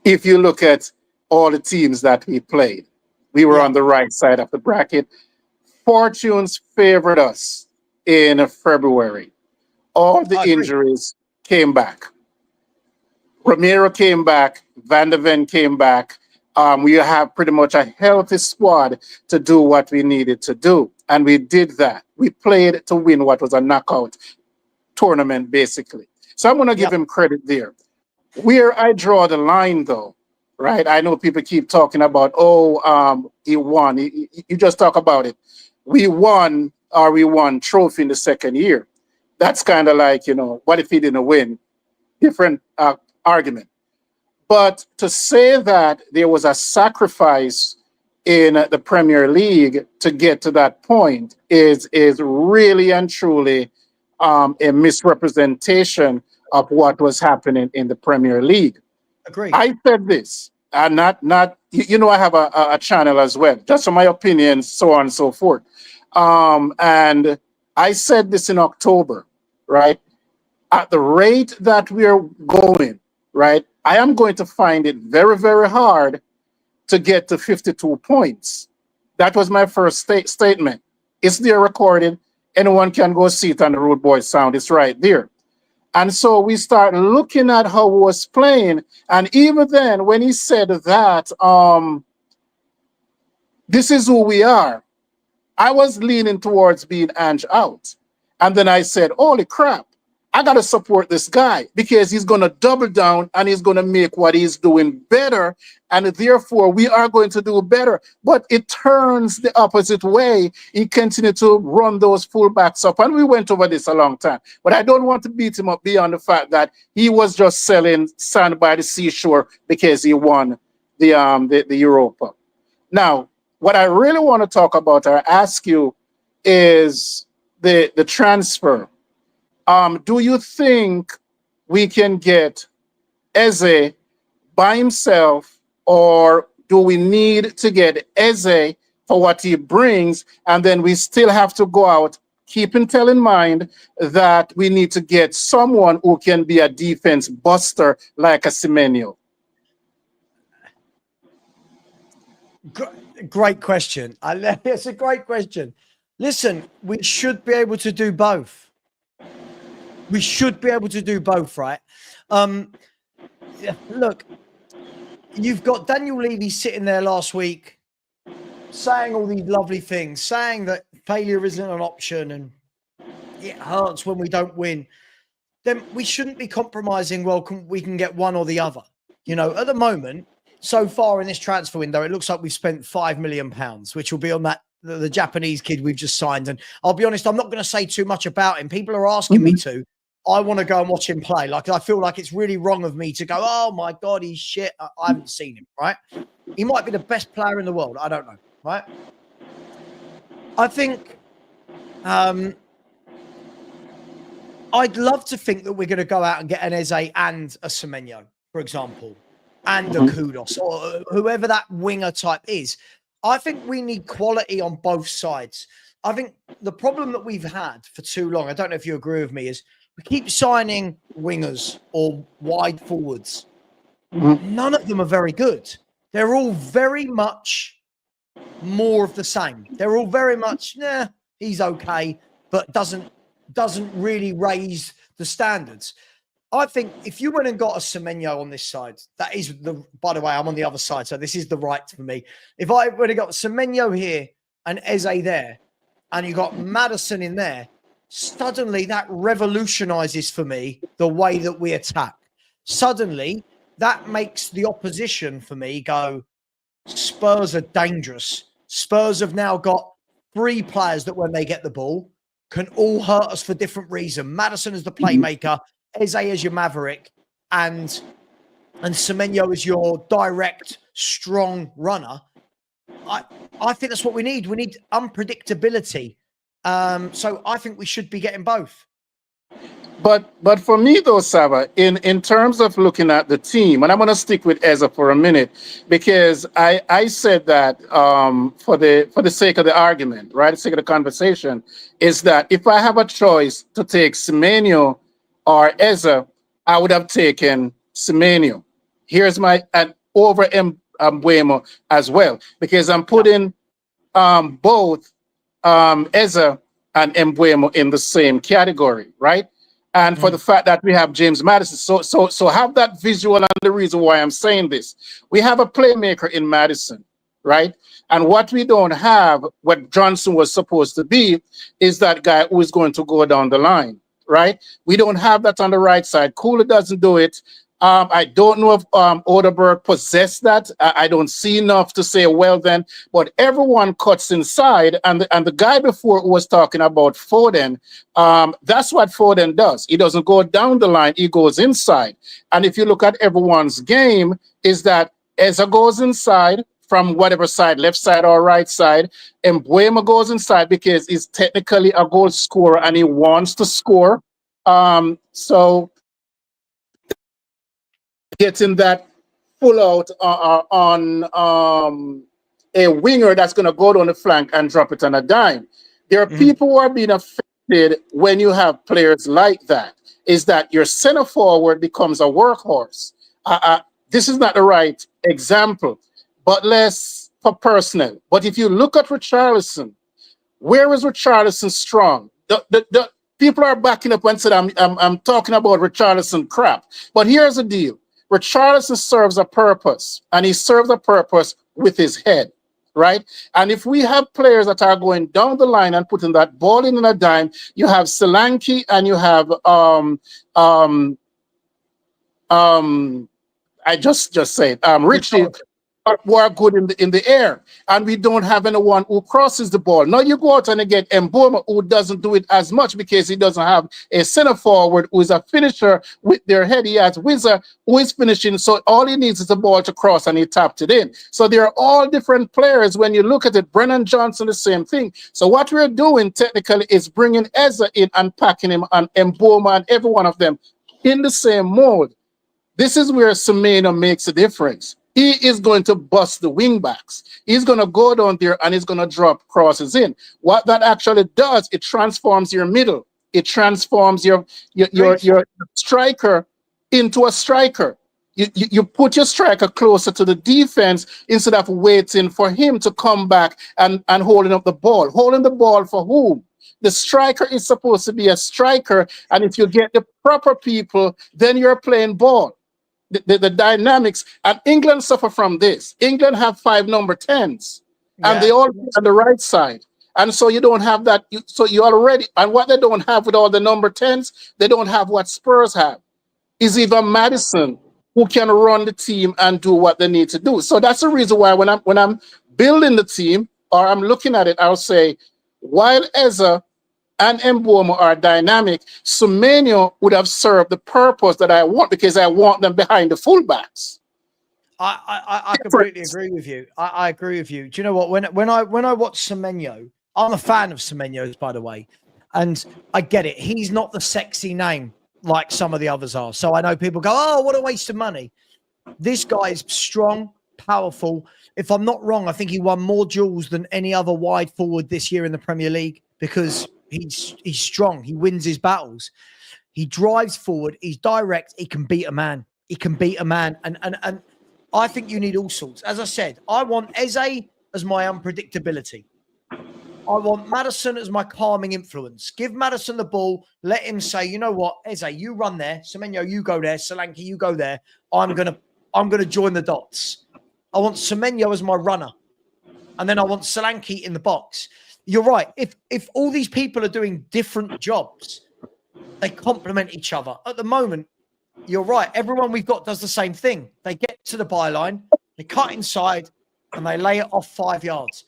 If you look at all the teams that we played, we were on the right side of the bracket. Fortunes favored us in February. All the injuries came back. Ramiro came back. Van de Ven came back. We have pretty much a healthy squad to do what we needed to do. And we did that. We played to win what was a knockout tournament, basically. So I'm going to give him credit there. Where I draw the line, though, right? I know people keep talking about, he won. You just talk about it. We won trophy in the second year. That's kind of like, what if he didn't win? Different argument. But to say that there was a sacrifice in the Premier League to get to that point is really and truly a misrepresentation of what was happening in the Premier League. Agreed. I said this, and I have a channel as well, just for my opinions, so on and so forth. And I said this in October, right? At the rate that we are going, right, I am going to find it very, very hard to get to 52 points. That was my first statement. It's there recorded. Anyone can go see it on the Rude Boy Sound. It's right there. And so we start looking at how he was playing. And even then, when he said that, this is who we are, I was leaning towards being Ange out. And then I said, holy crap, I got to support this guy because he's going to double down and he's going to make what he's doing better. And therefore, we are going to do better. But it turns the opposite way. He continued to run those fullbacks up. And we went over this a long time. But I don't want to beat him up beyond the fact that he was just selling sand by the seashore because he won the Europa. Now, what I really want to talk about or ask you is the transfer. Do you think we can get Eze by himself, or do we need to get Eze for what he brings, and then we still have to go out, keep Intel in mind that we need to get someone who can be a defense buster like a Semenyo? Great question. It's a great question. Listen, we should be able to do both. We should be able to do both, right? Look, you've got Daniel Levy sitting there last week saying all these lovely things, saying that failure isn't an option and it hurts when we don't win. Then we shouldn't be compromising. Well, we can get one or the other. You know, at the moment, so far in this transfer window, it looks like we've spent £5 million, which will be on that the Japanese kid we've just signed. And I'll be honest, I'm not going to say too much about him. People are asking me to. I want to go and watch him play. Like, I feel like it's really wrong of me to go, oh my God, he's shit. I haven't seen him, right? He might be the best player in the world. I don't know, right? I think I'd love to think that we're going to go out and get an Eze and a Semenyo, for example, and a Kudos, or whoever that winger type is. I think we need quality on both sides. I think the problem that we've had for too long, I don't know if you agree with me, is we keep signing wingers or wide forwards. None of them are very good. They're all very much more of the same. They're all very much, he's okay, but doesn't really raise the standards. I think if you went and got a Semenyo on this side, that is by the way, I'm on the other side, so this is the right for me. If I would have got Semenyo here and Eze there, and you got Maddison in there, suddenly that revolutionizes for me the way that we attack. Suddenly that makes the opposition for me go, Spurs are dangerous. Spurs have now got 3 players that when they get the ball can all hurt us for different reasons. Maddison is the playmaker, Eze is your maverick, and Semenyo is your direct, strong runner. I think that's what we need. We need unpredictability. So I think we should be getting both. But for me though, Savva, in terms of looking at the team, and I'm going to stick with Eze for a minute, because I said that for the sake of the argument, right, the sake of the conversation, is that if I have a choice to take Semenyo or Eze, I would have taken Semenyo. Here's my over Mbeumo as well, because I'm putting both Eze and Mbeumo in the same category, right? And for the fact that we have James Maddison. So have that visual, and the reason why I'm saying this. We have a playmaker in Maddison, right? And what we don't have, what Johnson was supposed to be, is that guy who is going to go down the line, right? We don't have that on the right side. Kula doesn't do it. I don't know if Odeberg possessed that. I don't see enough to say, well then, but everyone cuts inside. And the guy before who was talking about Foden, that's what Foden does. He doesn't go down the line, he goes inside. And if you look at everyone's game, is that Eze goes inside from whatever side, left side or right side, and Mbeumo goes inside because he's technically a goal scorer and he wants to score. So getting that full out on a winger that's going to go down the flank and drop it on a dime. There are people who are being affected when you have players like that, is that your center forward becomes a workhorse. This is not the right example, but less for personnel. But if you look at Richarlison, where is Richarlison strong? The people are backing up and said, I'm talking about Richarlison crap. But here's the deal. Richarlison serves a purpose, and he serves a purpose with his head, right? And if we have players that are going down the line and putting that ball in a dime, you have Solanke and you have I just said Richie, who are good in the air, and we don't have anyone who crosses the ball. Now you go out and get Mbeumo, who doesn't do it as much because he doesn't have a center forward who is a finisher with their head. He has Wizard who is finishing, so all he needs is a ball to cross, and he tapped it in. So they are all different players. When you look at it, Brennan Johnson, the same thing. So what we're doing technically is bringing Eze in and packing him and Mbeumo and every one of them in the same mold. This is where Semenyo makes a difference. He is going to bust the wing backs. He's going to go down there and he's going to drop crosses in. What that actually does, it transforms your middle. It transforms your striker into a striker. You put your striker closer to the defense instead of waiting for him to come back and holding up the ball. Holding the ball for whom? The striker is supposed to be a striker, and if you get the proper people, then you're playing ball. The dynamics, and England suffer from this. England have 5 number 10s, and they all play on the right side. And so you don't have that. So you already, and what they don't have with all the number 10s, they don't have what Spurs have. Is even Maddison, who can run the team and do what they need to do. So that's the reason why when I'm building the team or I'm looking at it, I'll say, while Eza and Mboma are dynamic, Semenyo would have served the purpose that I want, because I want them behind the fullbacks. I completely agree with you. I agree with you. Do you know what? When I watch Semenyo, I'm a fan of Semenyo's, by the way, and I get it. He's not the sexy name like some of the others are. So I know people go, oh, what a waste of money. This guy is strong, powerful. If I'm not wrong, I think he won more duels than any other wide forward this year in the Premier League, because he's strong. He wins his battles. He drives forward. He's direct. He can beat a man. He can beat a man. And I think you need all sorts. As I said, I want Eze as my unpredictability. I want Maddison as my calming influence. Give Maddison the ball. Let him say, you know what, Eze, you run there. Semenyo, you go there. Solanke, you go there. I'm gonna join the dots. I want Semenyo as my runner, and then I want Solanke in the box. You're right. If all these people are doing different jobs, they complement each other. At the moment, you're right. Everyone we've got does the same thing. They get to the byline, they cut inside, and they lay it off 5 yards.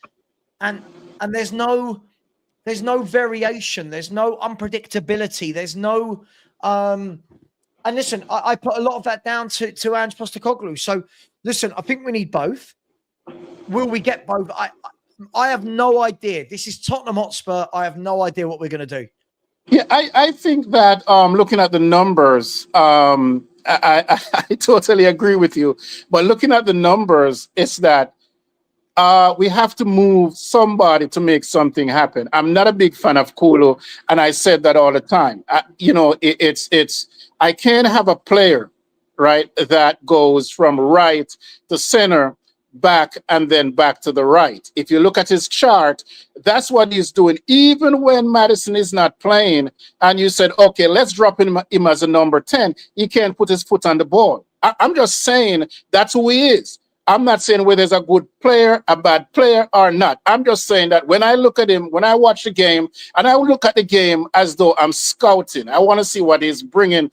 And there's no variation. There's no unpredictability. There's no and listen, I put a lot of that down to Ange Postecoglou. So listen, I think we need both. Will we get both? I have no idea. This is Tottenham Hotspur. I have no idea what we're going to do. Yeah, I think that looking at the numbers, I totally agree with you. But looking at the numbers, it's that we have to move somebody to make something happen. I'm not a big fan of Kolo, and I said that all the time. I can't have a player, right, that goes from right to center, back, and then back to the right. If you look at his chart, that's what he's doing. Even when Maddison is not playing, and you said, okay, let's drop him as a number 10, he can't put his foot on the ball. I'm just saying that's who he is. I'm not saying whether he's a good player, a bad player, or not. I'm just saying that when I look at him, when I watch the game, and I look at the game as though I'm scouting, I want to see what he's bringing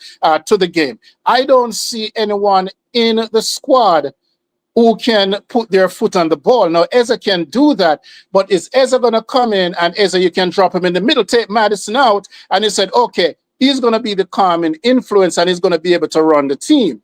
to the game. I don't see anyone in the squad who can put their foot on the ball. Now, Eze can do that, but is Eze going to come in, and Eze, you can drop him in the middle, take Maddison out, and he said, okay, he's going to be the calming influence, and he's going to be able to run the team.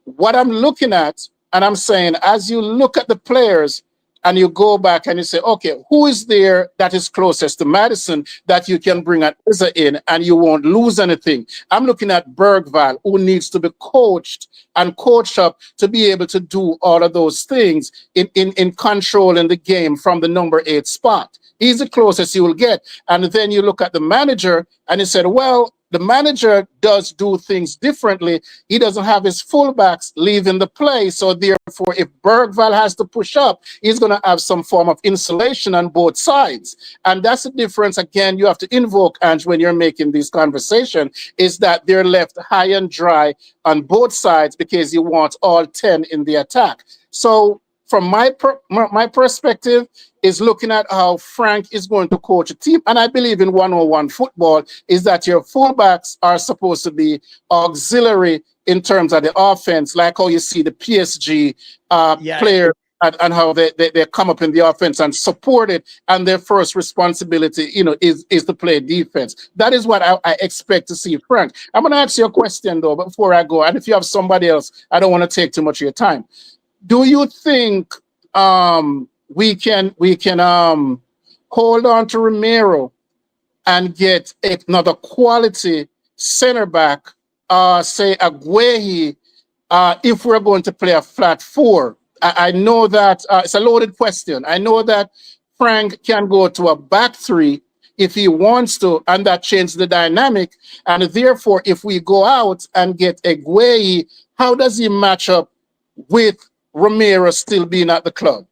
What I'm looking at, and I'm saying, as you look at the players and you go back and you say, okay, who is there that is closest to Maddison that you can bring an Eze in and you won't lose anything? I'm looking at Bergvall, who needs to be coached and coached up to be able to do all of those things in controlling the game from the number 8 spot. He's the closest you will get. And then you look at the manager and you said, well, the manager does do things differently. He doesn't have his fullbacks leaving the play. So therefore, if Bergvall has to push up, he's going to have some form of insulation on both sides. And that's the difference. Again, you have to invoke, Ange, when you're making this conversation, is that they're left high and dry on both sides because you want all 10 in the attack. So from my perspective, is looking at how Frank is going to coach a team. And I believe in 101 football is that your fullbacks are supposed to be auxiliary in terms of the offense, like how you see the PSG player and how they come up in the offense and support it. And their first responsibility, is to play defense. That is what I expect to see Frank. I'm going to ask you a question, though, before I go. And if you have somebody else, I don't want to take too much of your time. Do you think we can hold on to Romero and get another quality center back, say Aguehi, if we're going to play a flat 4? I know that it's a loaded question. I know that Frank can go to a back 3 if he wants to, and that changes the dynamic. And therefore, if we go out and get Aguehi how does he match up with Romero still being at the club?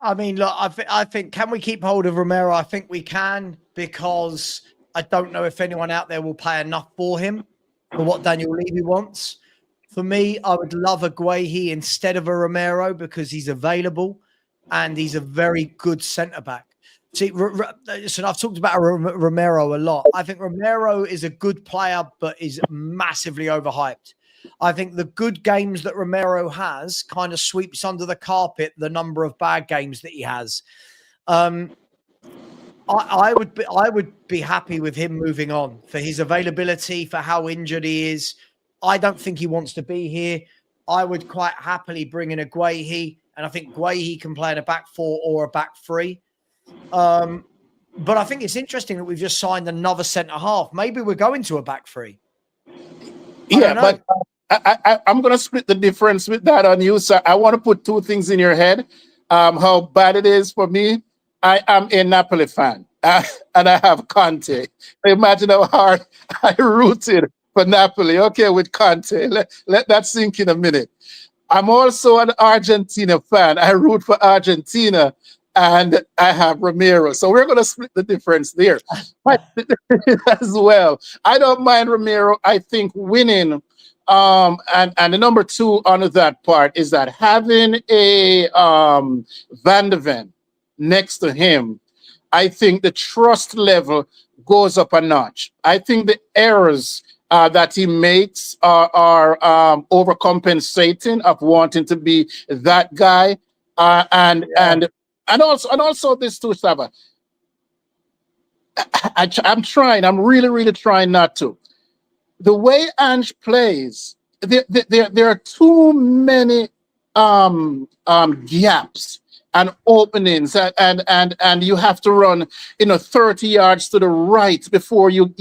I mean, look, I think, can we keep hold of Romero? I think we can, because I don't know if anyone out there will pay enough for him for what Daniel Levy wants. For me, I would love a Guehi instead of a Romero because he's available and he's a very good centre-back. See, listen, I've talked about Romero a lot. I think Romero is a good player, but is massively overhyped. I think the good games that Romero has kind of sweeps under the carpet the number of bad games that he has. I would be happy with him moving on for his availability, for how injured he is. I don't think he wants to be here. I would quite happily bring in a Guehi, and I think Guehi can play in a back four or a back three. But I think it's interesting that we've just signed another centre half. Maybe we're going to a back three. Yeah, but I'm going to split the difference with that on you. So I want to put two things in your head. How bad it is for me. I am a Napoli fan, and I have Conte. Imagine how hard I rooted for Napoli. Okay, with Conte. Let that sink in a minute. I'm also an Argentina fan. I root for Argentina, and I have Romero. So we're going to split the difference there as well. I don't mind Romero. I think winning, and the number two on that part is that having a Van de Ven next to him, I think the trust level goes up a notch. I think the errors that he makes are overcompensating of wanting to be that guy, and also this too, Savva. I'm trying. I'm really trying not to. The way Ange plays, there are too many gaps and openings, and you have to run 30 yards to the right before you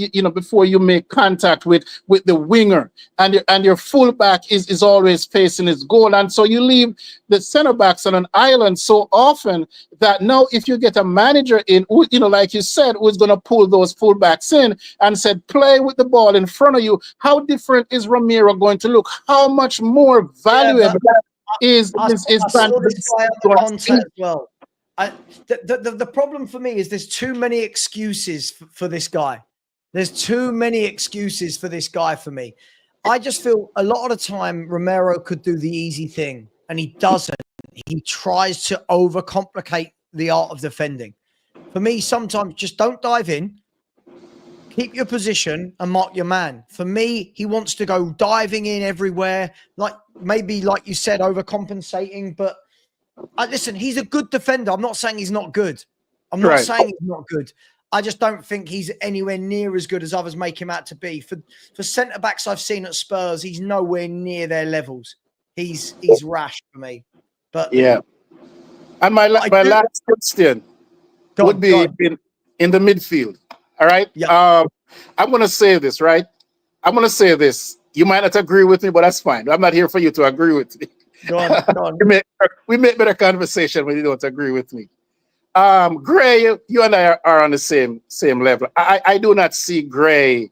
make contact with the winger, and your fullback is always facing his goal, and so you leave the center backs on an island so often that now if you get a manager in who, like you said, who's going to pull those fullbacks in and said play with the ball in front of you, how different is Romero going to look? How much more valuable is I saw this guy under contract as well. The problem for me is there's too many excuses for this guy. There's too many excuses for this guy for me. I just feel a lot of the time Romero could do the easy thing, and he doesn't. He tries to overcomplicate the art of defending. For me, sometimes just don't dive in. Keep your position and mark your man. For me, he wants to go diving in everywhere, like you said, overcompensating. But listen, he's a good defender. I'm not saying he's not good. I'm not saying he's not good. I just don't think he's anywhere near as good as others make him out to be. For centre backs I've seen at Spurs, he's nowhere near their levels. He's rash for me. But yeah. And my last question would be in the midfield. All right. Yeah. I'm going to say this, right? I'm going to say this. You might not agree with me, but that's fine. I'm not here for you to agree with me. Go on. we make better conversation when you don't agree with me. Gray, you and I are on the same level. I do not see Gray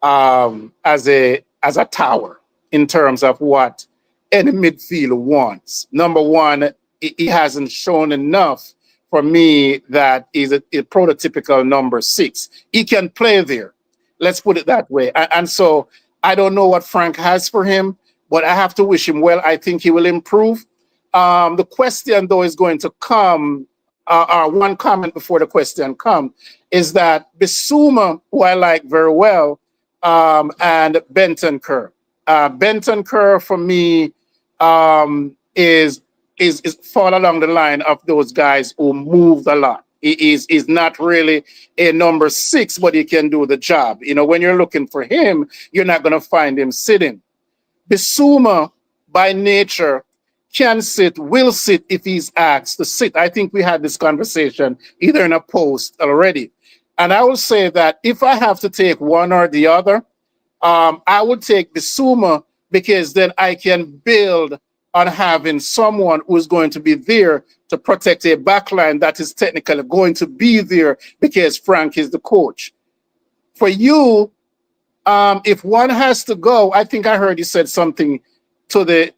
as a tower in terms of what any midfielder wants. Number one, he hasn't shown enough for me that is a prototypical number 6. He can play there. Let's put it that way. And so I don't know what Frank has for him, but I have to wish him well. I think he will improve. The question, though, is going to come, one comment before the question comes, is that Bissouma, who I like very well, and Bentancur. Bentancur, for me, is fall along the line of those guys who moved a lot. He is not really a number 6, but he can do the job. When you're looking for him, you're not going to find him sitting. Bissouma, by nature, can sit, will sit if he's asked to sit. I think we had this conversation either in a post already. And I will say that if I have to take one or the other, I would take Bissouma, because then I can build on having someone who's going to be there to protect a backline that is technically going to be there because Frank is the coach. For you, if one has to go, I think I heard you said something to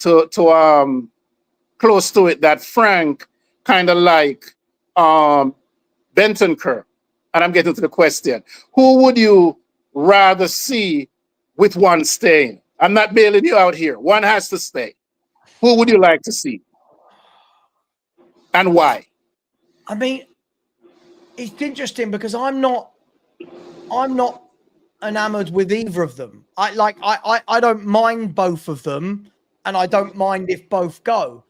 close to it that Frank kind of like Bentancur. And I'm getting to the question. Who would you rather see with one staying? I'm not bailing you out here. One has to stay. Who would you like to see? And why? I mean, it's interesting because I'm not enamored with either of them. I don't mind both of them, and I don't mind if both go.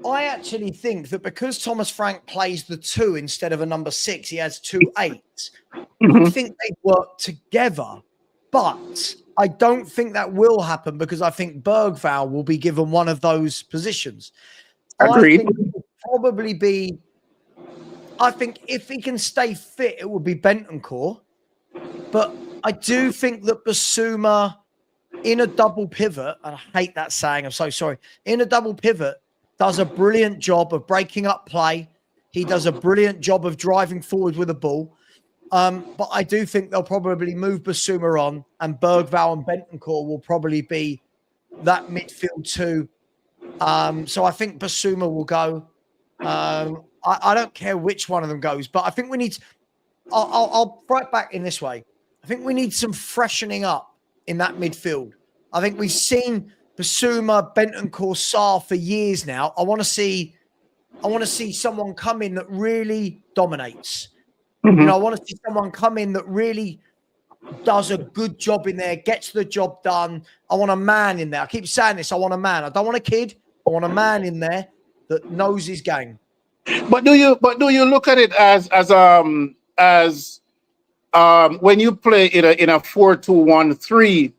I actually think that because Thomas Frank plays the 2 instead of a number 6, he has 2 8s. I think they work together, but I don't think that will happen because I think Bergvall will be given one of those positions. Agreed. I think it will probably be. I think if he can stay fit, it will be Bentancur. But I do think that Basuma in a double pivot, and I hate that saying, I'm so sorry, in a double pivot does a brilliant job of breaking up play. He does a brilliant job of driving forward with the ball. But I do think they'll probably move Basuma on, and Bergvall and Bentancur will probably be that midfield 2. So I think Basuma will go. I don't care which one of them goes, but I think we need. I'll throw it back in this way. I think we need some freshening up in that midfield. I think we've seen Basuma, Bentancur, Sarr for years now. I want to see someone come in that really dominates. Mm-hmm. You know, I want to see someone come in that really does a good job in there, gets the job done. I want a man in there. I keep saying this. I want a man. I don't want a kid. I want a man in there that knows his game. But do you look at it as when you play in a 4-2-1-3,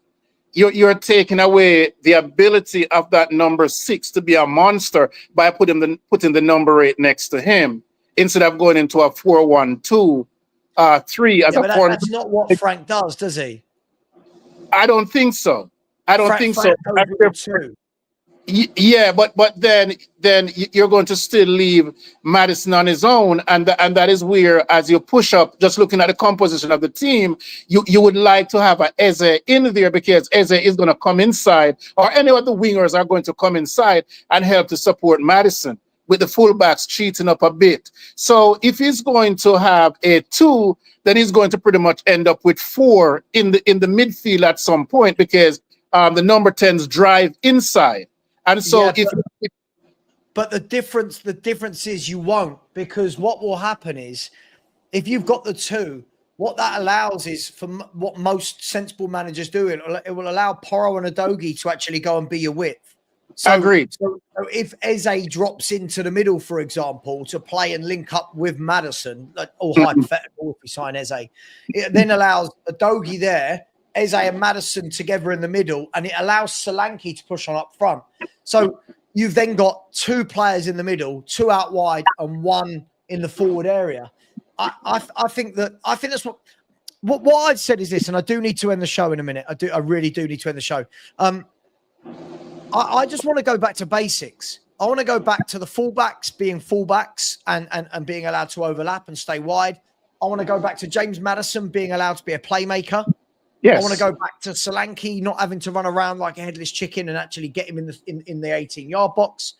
you're taking away the ability of that number 6 to be a monster by putting the number 8 next to him instead of going into a 4-1-2-3 as a corner. That's not what Frank does he? I don't think so. Frank so. Yeah, but then you're going to still leave Maddison on his own, and that is where, as you push up, just looking at the composition of the team, you would like to have a Eze in there because Eze is going to come inside, or any of the wingers are going to come inside and help to support Maddison, with the fullbacks cheating up a bit. So if he's going to have a 2, then he's going to pretty much end up with 4 in the midfield at some point because the number 10s drive inside. And so but the difference is you won't, because what will happen is if you've got the 2, what that allows is for what most sensible managers do, it will allow Porro and Udogie to actually go and be your width. So, agreed. So if Eze drops into the middle, for example, to play and link up with Maddison, or hypothetical, if we sign Eze, it then allows Udogie there, Eze and Maddison together in the middle, and it allows Solanke to push on up front. So you've then got 2 players in the middle, 2 out wide, and 1 in the forward area. I think that's what I've said is this, and I do need to end the show in a minute. I really do need to end the show. I just want to go back to basics. I want to go back to the fullbacks being fullbacks and being allowed to overlap and stay wide. I want to go back to James Maddison being allowed to be a playmaker. Yes. I want to go back to Solanke not having to run around like a headless chicken and actually get him in the 18-yard box.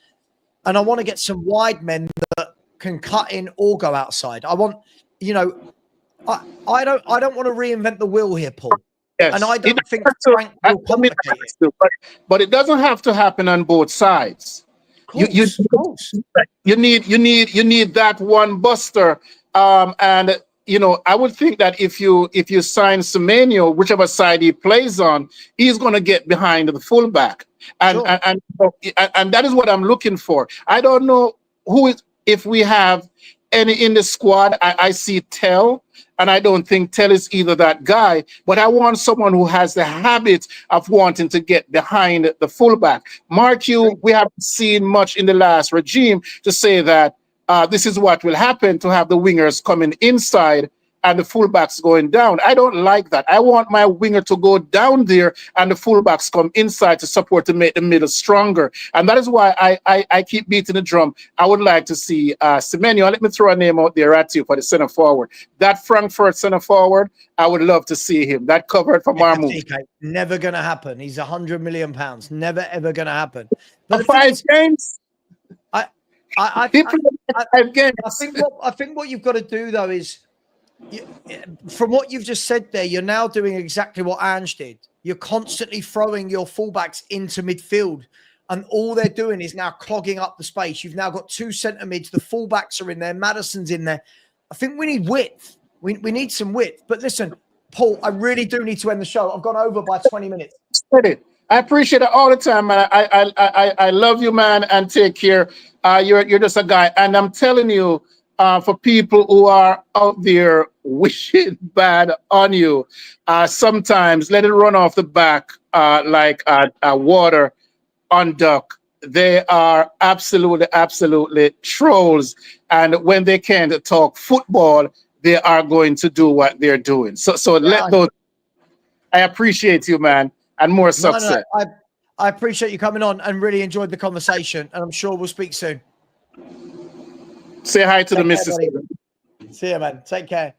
And I want to get some wide men that can cut in or go outside. I want, I don't want to reinvent the wheel here, Paul. Yes. And I don't think Frank will complicate it. But it doesn't have to happen on both sides. Of course. You need that one buster. And I would think that if you sign Semenyo, whichever side he plays on, he's going to get behind the fullback, and that is what I'm looking for. I don't know if we have any in the squad. I see Tell, and I don't think Tell is either that guy. But I want someone who has the habit of wanting to get behind the fullback. Mark Hugh, we haven't seen much in the last regime to say that. This is what will happen to have the wingers coming inside and the fullbacks going down. I don't like that. I want my winger to go down there and the fullbacks come inside to support to make the middle stronger. And that is why I keep beating the drum. I would like to see Semenyo. Let me throw a name out there at you for the center forward. That Frankfurt center forward, I would love to see him. That covered for Marmouth. Never going to happen. He's £100 million. Never, ever going to happen. But 5 games? I think what you've got to do, though, is from what you've just said there, you're now doing exactly what Ange did. You're constantly throwing your fullbacks into midfield, and all they're doing is now clogging up the space. You've now got 2 centre mids. The fullbacks are in there. Madison's in there. I think we need width. We need some width. But listen, Paul, I really do need to end the show. I've gone over by 20 minutes. I appreciate it all the time, man. I love you, man, and take care. You're just a guy, and I'm telling you, for people who are out there wishing bad on you, sometimes let it run off the back like water on duck. They are absolutely trolls, and when they can't talk football, they are going to do what they're doing. So let those. I appreciate you, man. And more success. No, I appreciate you coming on and really enjoyed the conversation. And I'm sure we'll speak soon. Say hi to the missus. See you, man. Take care.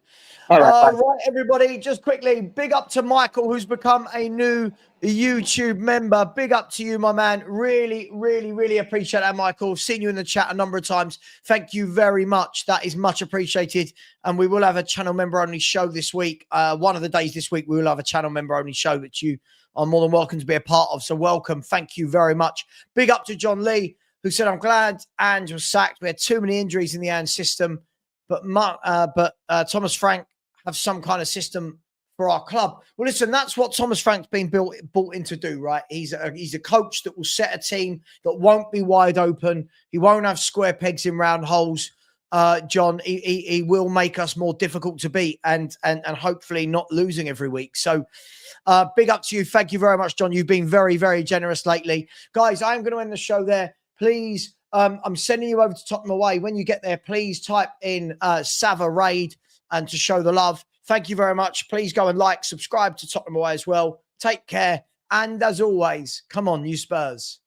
All right, right, everybody. Just quickly, big up to Michael, who's become a new YouTube member. Big up to you, my man. Really, really, really appreciate that, Michael. I've seen you in the chat a number of times. Thank you very much. That is much appreciated. And we will have a channel member only show this week. One of the days this week, we will have a channel member only show that you are more than welcome to be a part of. So welcome. Thank you very much. Big up to John Lee, who said, I'm glad Ange was sacked. We had too many injuries in the Ange system. But Thomas Frank have some kind of system for our club. Well, listen, that's what Thomas Frank's been brought in to do, right? He's a coach that will set a team that won't be wide open. He won't have square pegs in round holes. John, he will make us more difficult to beat and hopefully not losing every week. So big up to you. Thank you very much, John. You've been very, very generous lately. Guys, I'm going to end the show there. Please, I'm sending you over to Tottenham Away. When you get there, please type in Savva Raid and to show the love. Thank you very much. Please go and subscribe to Tottenham Away as well. Take care. And as always, come on, you Spurs.